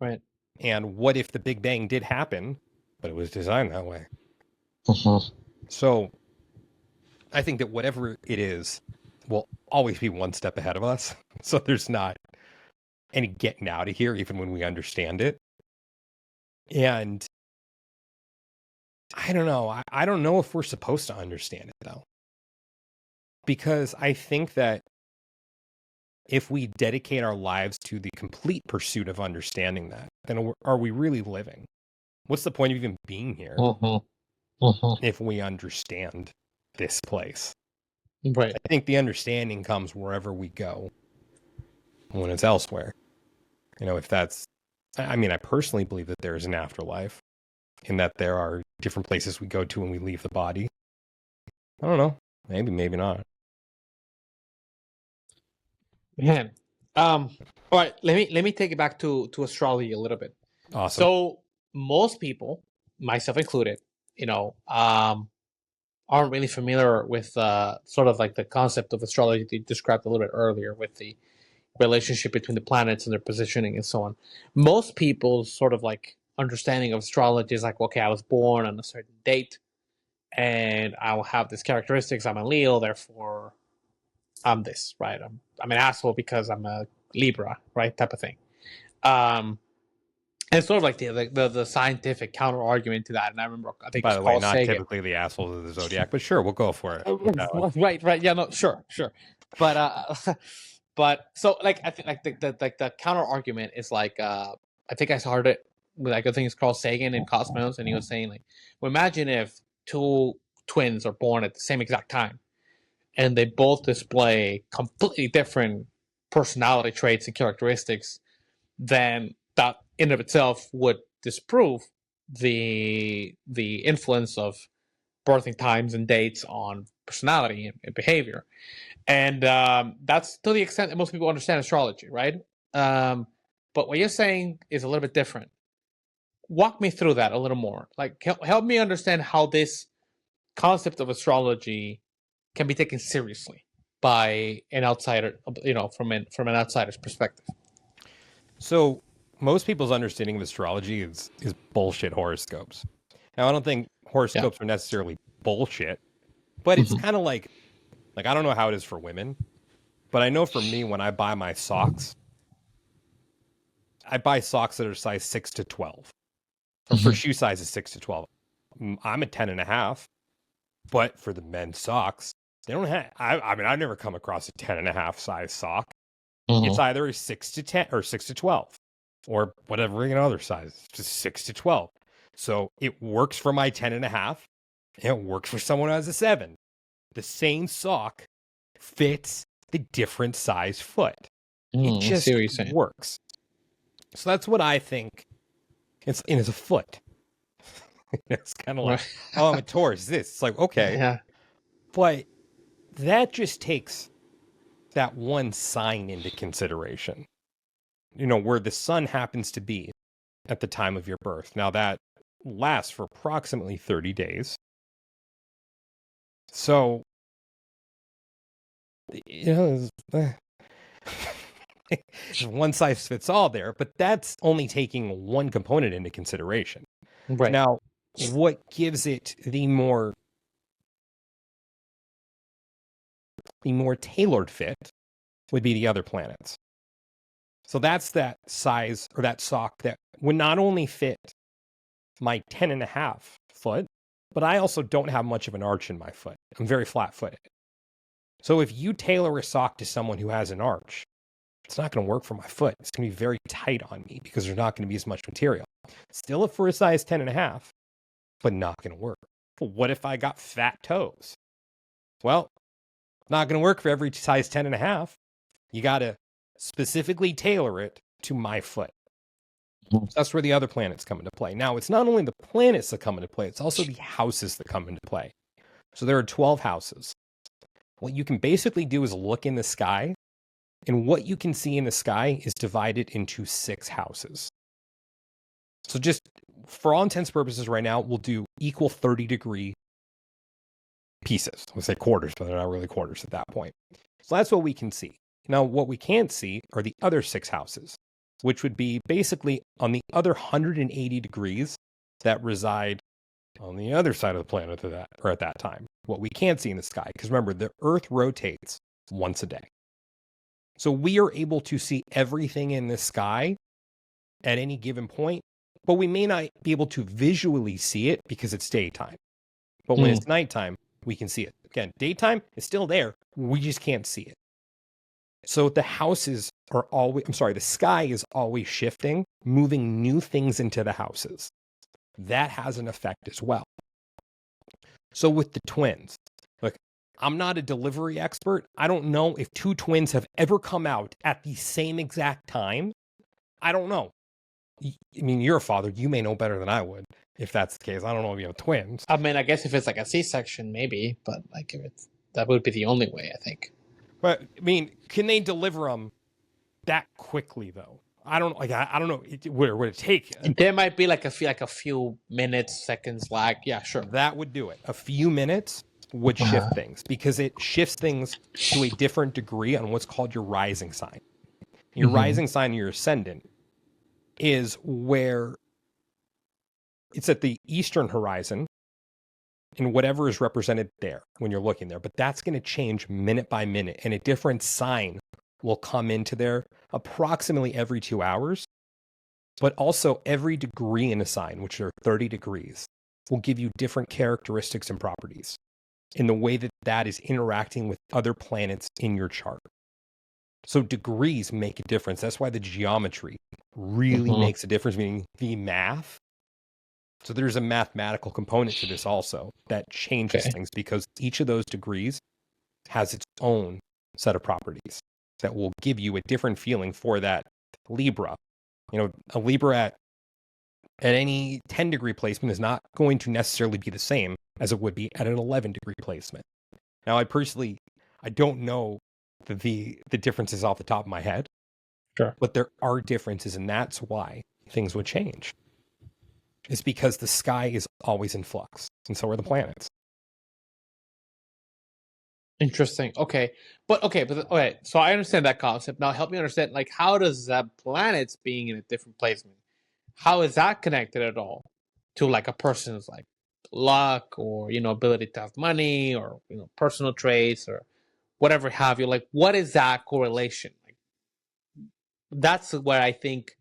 And what if the Big Bang did happen, but it was designed that way? So I think that whatever it is will always be one step ahead of us. So there's not any getting out of here, even when we understand it. And I don't know. I don't know if we're supposed to understand it, though. Because I think that if we dedicate our lives to the complete pursuit of understanding that, then are we really living? What's the point of even being here if we understand this place? Right. I think the understanding comes wherever we go when it's elsewhere. If that's, I personally believe that there is an afterlife and that there are different places we go to when we leave the body. I don't know. Maybe not. Man. All right. Let me take it back to astrology a little bit. Awesome. So most people, myself included, aren't really familiar with sort of like the concept of astrology that you described a little bit earlier with the relationship between the planets and their positioning and so on. Most people's sort of like understanding of astrology is like, okay, I was born on a certain date and I will have these characteristics. I'm a Leo, therefore I'm this, right? I'm an asshole because I'm a Libra, right? Type of thing. And it's sort of like the scientific counter argument to that. And I remember, I think it By was the way, Carl not Sagan. typically the assholes of the zodiac, but sure, we'll go for it. Right. Yeah, no, sure. But but so like I think like the counter argument is like I think I heard it with, like, I think it's Carl Sagan in Cosmos, and he was saying like, well, imagine if two twins are born at the same exact time and they both display completely different personality traits and characteristics, then that in of itself would disprove the influence of birthing times and dates on personality and behavior. And that's to the extent that most people understand astrology, right? But what you're saying is a little bit different. Walk me through that a little more. Like, help me understand how this concept of astrology can be taken seriously by an outsider, from an outsider's perspective. So most people's understanding of astrology is bullshit horoscopes. Now, I don't think horoscopes are necessarily bullshit, but it's kind of like I don't know how it is for women, but I know for me, when I buy my socks, I buy socks that are size 6 to 12. For shoe sizes 6 to 12. I'm a 10.5, but for the men's socks, they don't have, I've never come across a 10.5 size sock. It's either a 6 to 10 or 6 to 12 or whatever, other size, just 6 to 12. So it works for my 10.5. And it works for someone who has a 7. The same sock fits the different size foot. It just works. So that's what I think. It's a foot. It's kind of like, oh, I'm a Taurus. It's like, okay. Yeah. But that just takes that one sign into consideration, where the sun happens to be at the time of your birth. Now, that lasts for approximately 30 days. So, one size fits all there, but that's only taking one component into consideration. Right. Now, what gives it the more tailored fit would be the other planets. So that's that size or that sock that would not only fit my 10.5 foot, but I also don't have much of an arch in my foot. I'm very flat footed. So if you tailor a sock to someone who has an arch, it's not going to work for my foot. It's going to be very tight on me because there's not going to be as much material. Still for a size 10.5, but not going to work. Well, what if I got fat toes? Well, not going to work for every size 10.5. You got to specifically tailor it to my foot. So that's where the other planets come into play. Now, it's not only the planets that come into play, it's also the houses that come into play. So there are 12 houses. What you can basically do is look in the sky, and what you can see in the sky is divided into 6 houses. So just for all intents and purposes right now, we'll do equal 30-degree pieces. Let's say quarters, but they're not really quarters at that point. So that's what we can see. Now, what we can't see are the other 6 houses, which would be basically on the other 180 degrees that reside on the other side of the planet at that time. What we can't see in the sky, because remember, the Earth rotates once a day. So we are able to see everything in the sky at any given point, but we may not be able to visually see it because it's daytime. But when it's nighttime, we can see it. Again, daytime is still there. We just can't see it. So the sky is always shifting, moving new things into the houses. That has an effect as well. So with the twins, look, I'm not a delivery expert. I don't know if 2 twins have ever come out at the same exact time. I don't know. I mean, you're a father. You may know better than I would if that's the case. I don't know if you have twins. I mean, I guess if it's like a C-section, maybe, but like if it's that would be the only way, I think. But I mean, can they deliver them that quickly though? I don't know. Would it take? There might be like a few minutes, seconds lag. Yeah, sure. That would do it. A few minutes would shift things because it shifts things to a different degree on what's called your rising sign. Your rising sign, your ascendant, is where it's at the eastern horizon and whatever is represented there when you're looking there. But that's going to change minute by minute, and a different sign will come into there approximately every 2 hours. But also every degree in a sign, which are 30 degrees, will give you different characteristics and properties in the way that that is interacting with other planets in your chart. So degrees make a difference. That's why the geometry really makes a difference, meaning the math. So there's a mathematical component to this also that changes things because each of those degrees has its own set of properties that will give you a different feeling for that Libra. You know, a Libra at any 10-degree placement is not going to necessarily be the same as it would be at an 11-degree placement. Now, I don't know the differences off the top of my head. Sure. But there are differences, and that's why things would change. It's because the sky is always in flux, and so are the planets. Interesting. Okay. So I understand that concept. Now help me understand, like, how does that planets being in a different placement, how is that connected at all to like a person's like luck or, you know, ability to have money or, you know, personal traits or whatever have you? Like, what is that correlation? Like, that's where I think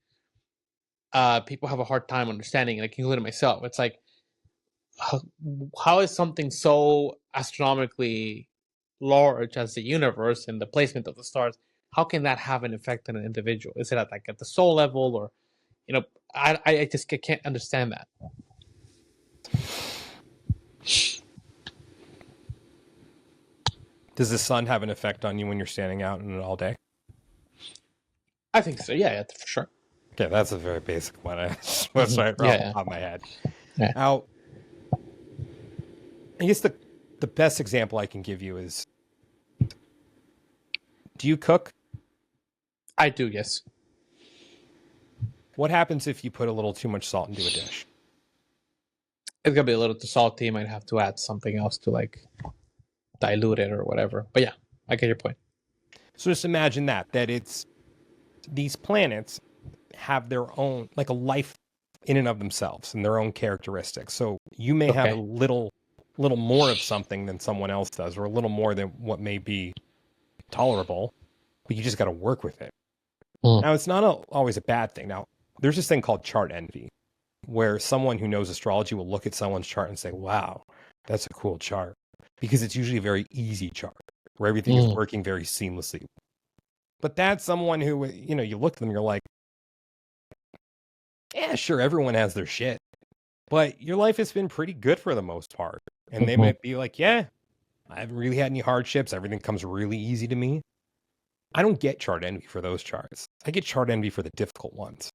people have a hard time understanding, like including myself. It's like, how is something so astronomically large as the universe and the placement of the stars, how can that have an effect on an individual? Is it at the soul level, or, you know, I just can't understand that. Does the sun have an effect on you when you're standing out in it all day? I think so. Yeah, for sure. Okay, that's a very basic one. That's right off the top of my head. Yeah. Now, I guess the best example I can give you is, do you cook? I do, yes. What happens if you put a little too much salt into a dish? It's gonna be a little too salty. You might have to add something else to like dilute it or whatever. But yeah, I get your point. So just imagine that it's these planets have their own, like a life in and of themselves and their own characteristics. So you may have a little more of something than someone else does, or a little more than what may be tolerable, but you just got to work with it. Now, it's not always a bad thing. Now, there's this thing called chart envy, where someone who knows astrology will look at someone's chart and say, wow, that's a cool chart. Because it's usually a very easy chart where everything is working very seamlessly. But that's someone who, you look at them, you're like, yeah, sure, everyone has their shit. But your life has been pretty good for the most part. And they might be like, yeah, I haven't really had any hardships. Everything comes really easy to me. I don't get chart envy for those charts. I get chart envy for the difficult ones.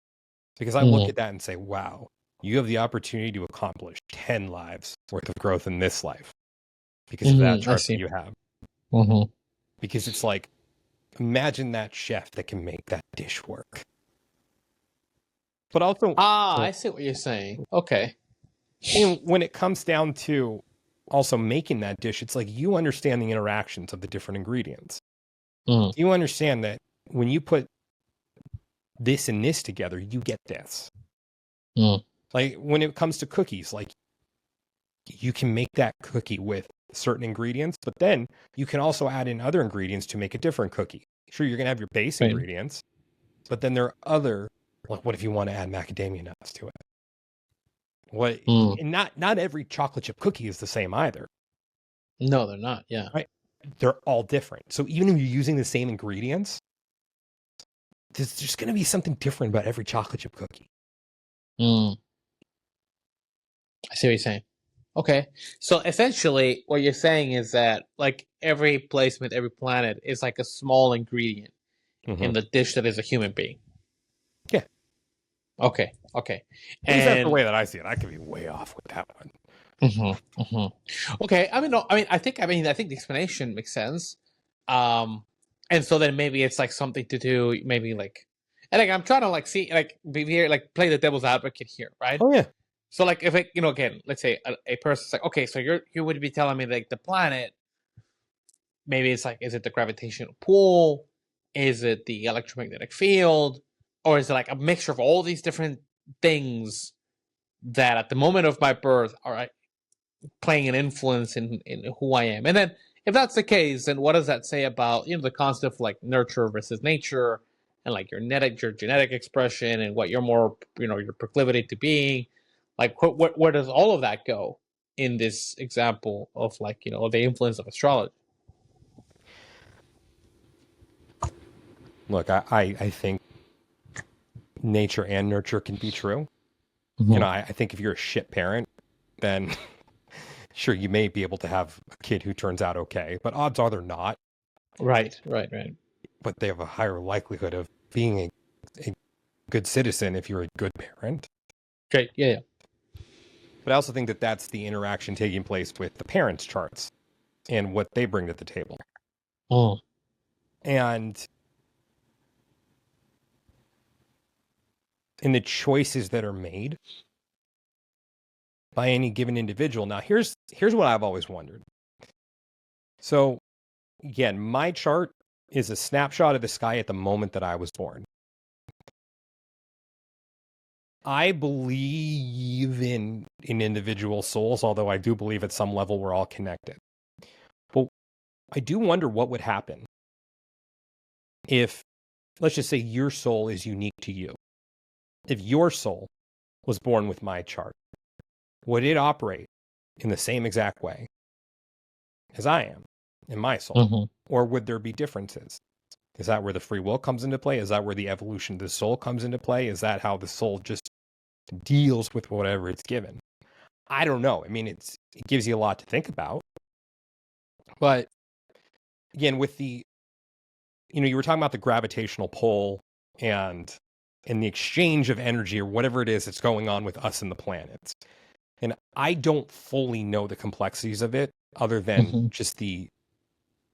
Because I look at that and say, wow, you have the opportunity to accomplish 10 lives worth of growth in this life because of that chart that you have. Because it's like, imagine that chef that can make that dish work. But also... I see what you're saying. Okay. And when it comes down to also making that dish, it's like you understand the interactions of the different ingredients. You understand that when you put this and this together, you get this. Like when it comes to cookies, like you can make that cookie with certain ingredients, but then you can also add in other ingredients to make a different cookie. Sure, you're going to have your base ingredients, but then there are other, like what if you want to add macadamia nuts to it? And not every chocolate chip cookie is the same either. No, they're not. Yeah. Right. They're all different. So even if you're using the same ingredients, there's just going to be something different about every chocolate chip cookie. I see what you're saying. Okay. So essentially what you're saying is that like every placement, every planet is like a small ingredient in the dish that is a human being. Yeah. Okay. At least that's the way that I see it. I could be way off with that one. Okay. I think the explanation makes sense. And so then maybe it's like something to do, maybe like, and like I'm trying to like see, like be here, like play the devil's advocate here, right? Oh yeah. So like if it, again, let's say a person's like, okay, so you would be telling me like the planet, maybe it's like, is it the gravitational pull? Is it the electromagnetic field? Or is it like a mixture of all these different things that at the moment of my birth are playing an influence in who I am? And then if that's the case, then what does that say about the concept of like nurture versus nature, and like your genetic expression, and what you're more your proclivity to being? Like where does all of that go in this example of like the influence of astrology? Look, I think nature and nurture can be true. I think if you're a shit parent, then sure, you may be able to have a kid who turns out okay, but odds are they're not. Right. But they have a higher likelihood of being a good citizen if you're a good parent. Great, yeah. But I also think that that's the interaction taking place with the parents' charts and what they bring to the table. And in the choices that are made by any given individual. Now, here's what I've always wondered. So, again, my chart is a snapshot of the sky at the moment that I was born. I believe in individual souls, although I do believe at some level we're all connected. But I do wonder what would happen if, let's just say, your soul is unique to you. If your soul was born with my chart, would it operate in the same exact way as I am in my soul? Or would there be differences? Is that where the free will comes into play? Is that where the evolution of the soul comes into play? Is that how the soul just deals with whatever it's given? I don't know. I mean, it gives you a lot to think about. But again, with the, you were talking about the gravitational pull and the exchange of energy or whatever it is that's going on with us and the planets. And I don't fully know the complexities of it other than just the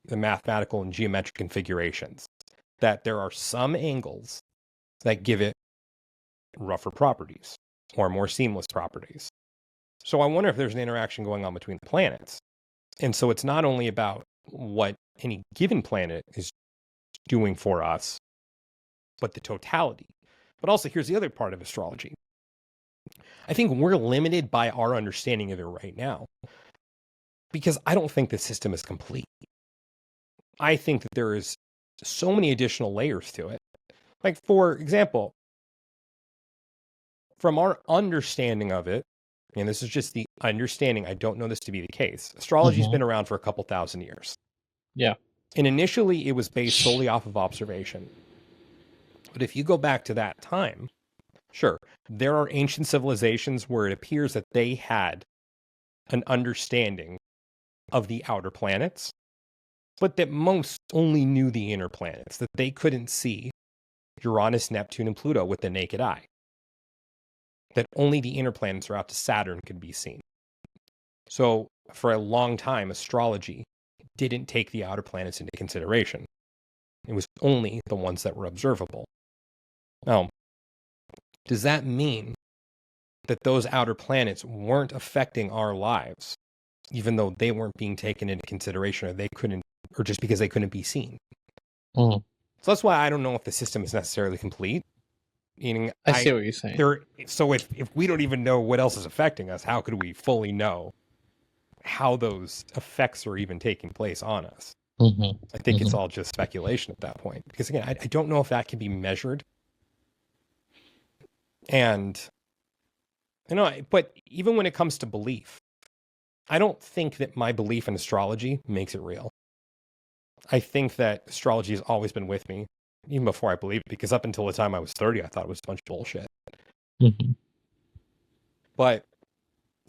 mathematical and geometric configurations. That there are some angles that give it rougher properties or more seamless properties. So I wonder if there's an interaction going on between the planets. And so it's not only about what any given planet is doing for us, but the totality. But also, here's the other part of astrology. I think we're limited by our understanding of it right now, because I don't think the system is complete. I think that there is so many additional layers to it Like, for example, from our understanding of it, and this is just the understanding, I don't know this to be the case. Astrology's been around for a couple thousand years. Yeah. And initially, it was based solely off of observation. But if you go back to that time, sure, there are ancient civilizations where it appears that they had an understanding of the outer planets, but that most only knew the inner planets, that they couldn't see Uranus, Neptune, and Pluto with the naked eye. That only the inner planets or out to Saturn could be seen. So for a long time, astrology didn't take the outer planets into consideration. It was only the ones that were observable. Now, does that mean that those outer planets weren't affecting our lives, even though they weren't being taken into consideration, or they couldn't, or just because they couldn't be seen? So that's why I don't know if the system is necessarily complete. Meaning, I see what you're saying. So if we don't even know what else is affecting us, how could we fully know how those effects are even taking place on us? I think it's all just speculation at that point. Because again, I don't know if that can be measured. And, but even when it comes to belief, I don't think that my belief in astrology makes it real. I think that astrology has always been with me, even before I believed it, because up until the time I was 30, I thought it was a bunch of bullshit. But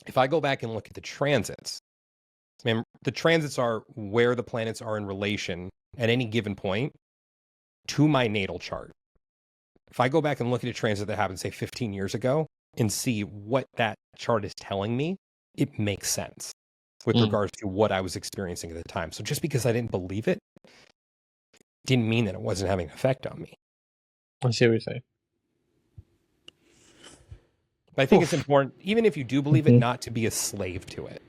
if I go back and look at the transits, man, the transits are where the planets are in relation at any given point to my natal chart. If I go back and look at a transit that happened, say, 15 years ago and see what that chart is telling me, it makes sense with regards to what I was experiencing at the time. So just because I didn't believe it didn't mean that it wasn't having an effect on me. I see what you're saying. But I think it's important, even if you do believe it, not to be a slave to it.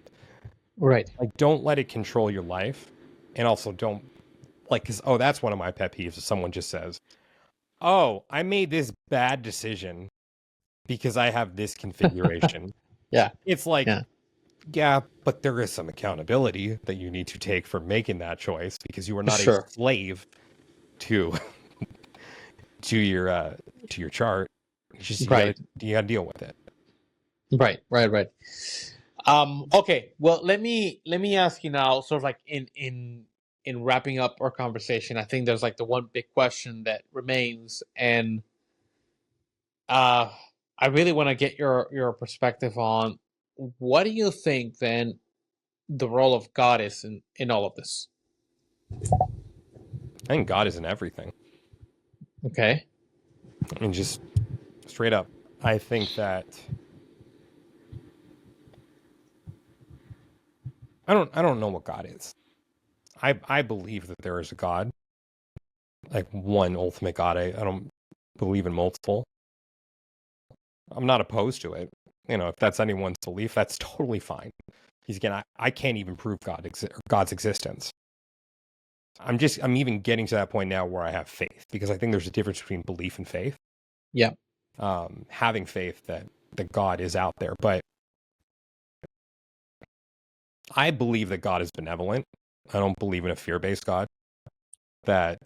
Right. Like, don't let it control your life. And also don't, like, because, that's one of my pet peeves if someone just says, oh, I made this bad decision because I have this configuration. Yeah. It's like, yeah, but there is some accountability that you need to take for making that choice, because you are not a slave to your chart. You gotta deal with it. Right. Okay. Well, let me ask you now, sort of like in wrapping up our conversation. I think there's like the one big question that remains, and I really want to get your perspective on what do you think then the role of God is in all of this? I think God is in everything. Okay. I mean, just straight up, I think that I don't know what God is. I believe that there is a God, like one ultimate God. I don't believe in multiple. I'm not opposed to it. If that's anyone's belief, that's totally fine. Again, I can't even prove God's existence. I'm even getting to that point now where I have faith, because I think there's a difference between belief and faith. Yeah. Having faith that God is out there, but I believe that God is benevolent. I don't believe in a fear-based God, that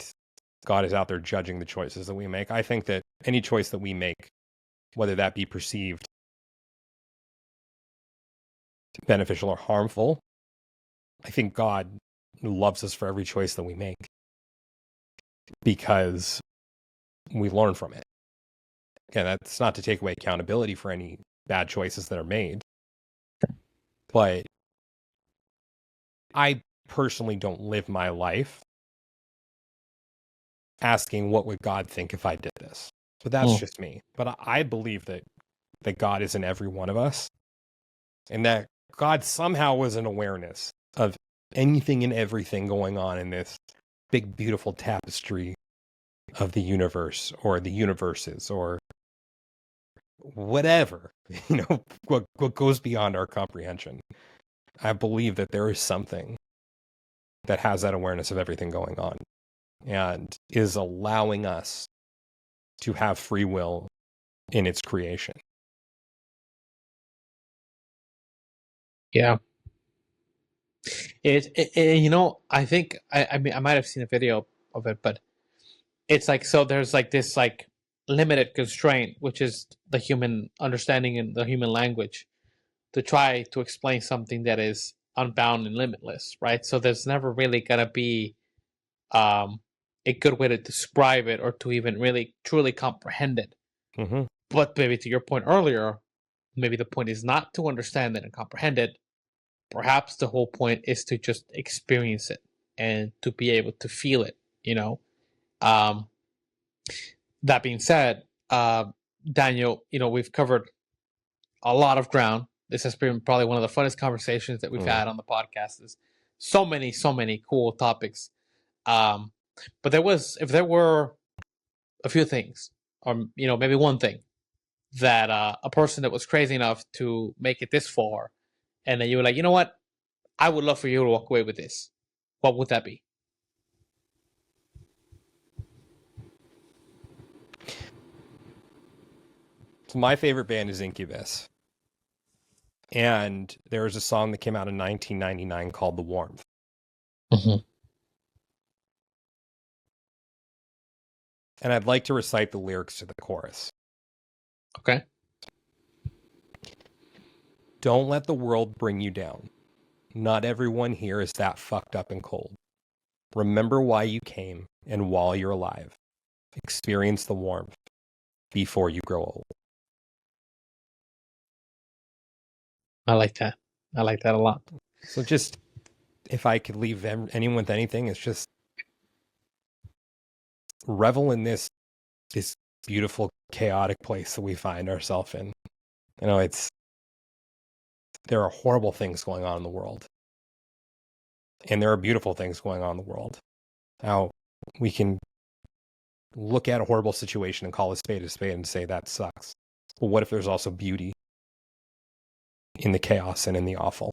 God is out there judging the choices that we make. I think that any choice that we make, whether that be perceived beneficial or harmful, I think God loves us for every choice that we make, because we learn from it. Again, that's not to take away accountability for any bad choices that are made, but I personally don't live my life asking what would God think if I did this. But that's just me. But I believe that God is in every one of us, and that God somehow was an awareness of anything and everything going on in this big, beautiful tapestry of the universe, or the universes, or whatever, what goes beyond our comprehension. I believe that there is something that has that awareness of everything going on, and is allowing us to have free will in its creation. Yeah. I think I mean, I might have seen a video of it, but it's like, so there's like this like limited constraint, which is the human understanding and the human language, to try to explain something that is unbound and limitless, right? So there's never really gonna be um, a good way to describe it or to even really truly comprehend it. Mm-hmm. But maybe to your point earlier, maybe the point is not to understand it and comprehend it. Perhaps the whole point is to just experience it and to be able to feel it, you know? Um, that being said, Daniel, we've covered a lot of ground. This has been probably one of the funnest conversations that we've had on the podcast. There's so many cool topics. Um, but if there were a few things, or maybe one thing that a person that was crazy enough to make it this far, and then you were like, you know what, I would love for you to walk away with this. What would that be? So my favorite band is Incubus. And there was a song that came out in 1999 called The Warmth. Mm-hmm. And I'd like to recite the lyrics to the chorus. Okay. Don't let the world bring you down. Not everyone here is that fucked up and cold. Remember why you came, and while you're alive, experience the warmth before you grow old. I like that. I like that a lot. So just, if I could leave anyone with anything, it's just revel in this beautiful, chaotic place that we find ourselves in. There are horrible things going on in the world. And there are beautiful things going on in the world. Now, we can look at a horrible situation and call a spade and say that sucks. Well, what if there's also beauty in the chaos and in the awful?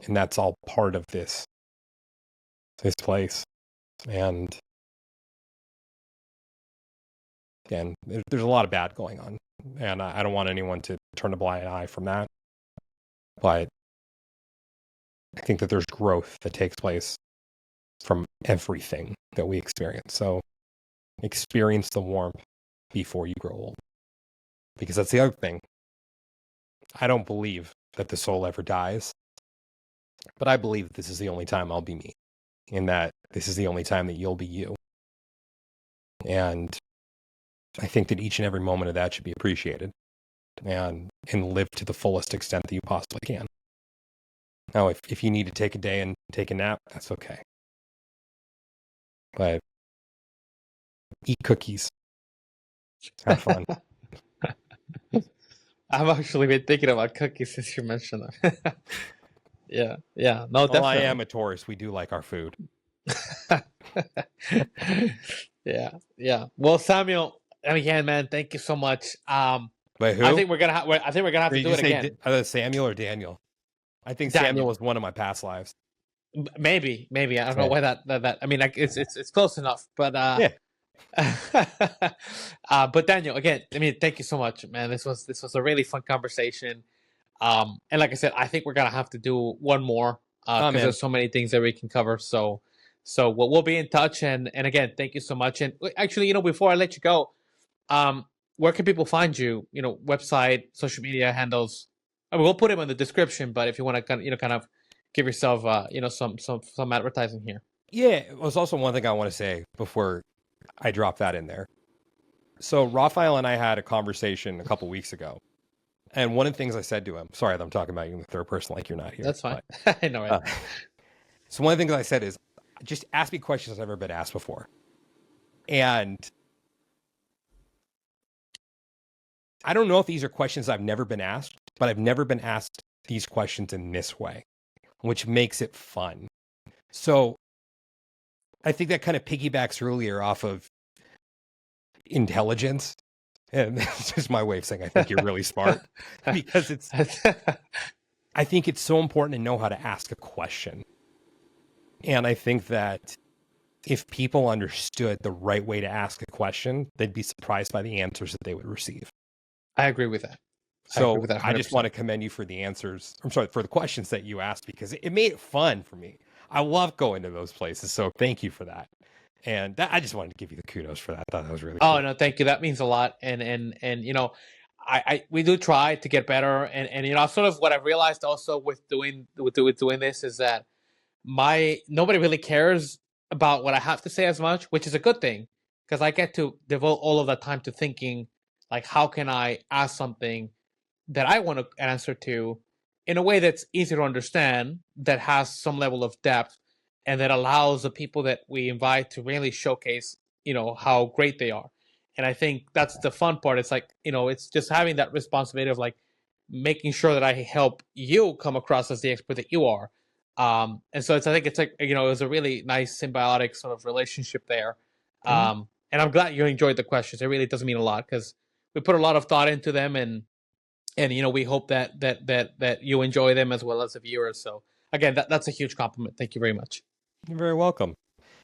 And that's all part of this place. And again, there's a lot of bad going on. And I don't want anyone to turn a blind eye from that. But I think that there's growth that takes place from everything that we experience. So experience the warmth before you grow old. Because that's the other thing. I don't believe that the soul ever dies, but I believe that this is the only time I'll be me, and that this is the only time that you'll be you. And I think that each and every moment of that should be appreciated and lived to the fullest extent that you possibly can. Now, if you need to take a day and take a nap, that's okay. But eat cookies. Have fun. I've actually been thinking about cookies since you mentioned them. Yeah. No, well, definitely. I am a Taurus. We do like our food. Yeah. Well, Samuel, again, man, thank you so much. Wait, who? I think we're gonna have to do it again. Samuel or Daniel? I think Daniel. Samuel was one of my past lives. Maybe. I don't know why that. I mean, like it's close enough, but yeah. But Daniel, again, I mean, thank you so much, man. This was a really fun conversation. And like I said, I think we're gonna have to do one more because there's so many things that we can cover. So we'll be in touch. And again, thank you so much. And actually, before I let you go, where can people find you? Website, social media handles. I mean, we'll put them in the description. But if you want to kind of give yourself some advertising here. Yeah, it was also one thing I want to say before I drop that in there. So Raphael and I had a conversation a couple weeks ago. And one of the things I said to him, sorry that I'm talking about you in the third person like you're not here. That's fine. But, I know. Right? So one of the things I said is, just ask me questions I've never been asked before. And I don't know if these are questions I've never been asked, but I've never been asked these questions in this way, which makes it fun. So I think that kind of piggybacks earlier off of intelligence. And that's just my way of saying I think you're really smart, because I think it's so important to know how to ask a question. And I think that if people understood the right way to ask a question, they'd be surprised by the answers that they would receive. I agree with that. So I just want to commend you for the answers. I'm sorry, for the questions that you asked, because it made it fun for me. I love going to those places. So thank you for that. And that, I just wanted to give you the kudos for that. I thought that was really Oh cool. no, thank you. That means a lot. And I we do try to get better. And sort of what I've realized also with doing this is that my nobody really cares about what I have to say as much, which is a good thing because I get to devote all of that time to thinking like how can I ask something that I want to answer to in a way that's easy to understand, that has some level of depth, and that allows the people that we invite to really showcase, how great they are. And I think that's the fun part. It's like, it's just having that responsibility of like making sure that I help you come across as the expert that you are. And so I think it's like, it was a really nice symbiotic sort of relationship there. Mhm. And I'm glad you enjoyed the questions. It really does mean a lot because we put a lot of thought into them, and we hope that you enjoy them as well as the viewers. So again, that's a huge compliment. Thank you very much. You're very welcome.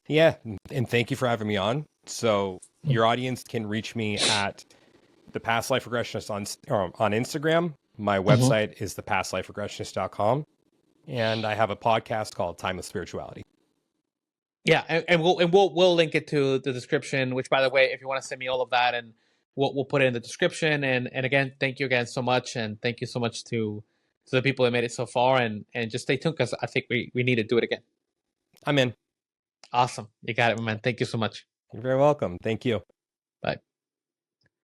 Yeah, and thank you for having me on. So your audience can reach me at the Past Life Regressionist on Instagram. My Mm-hmm. website is thepastliferegressionist.com, and I have a podcast called Timeless Spirituality. Yeah, and we'll link it to the description. Which, by the way, if you want to send me all of that, and we'll put it in the description. And again, thank you again so much, and thank you so much to the people that made it so far. And just stay tuned because I think we need to do it again. I'm in. Awesome, you got it, man. Thank you so much. You're very welcome. Thank you.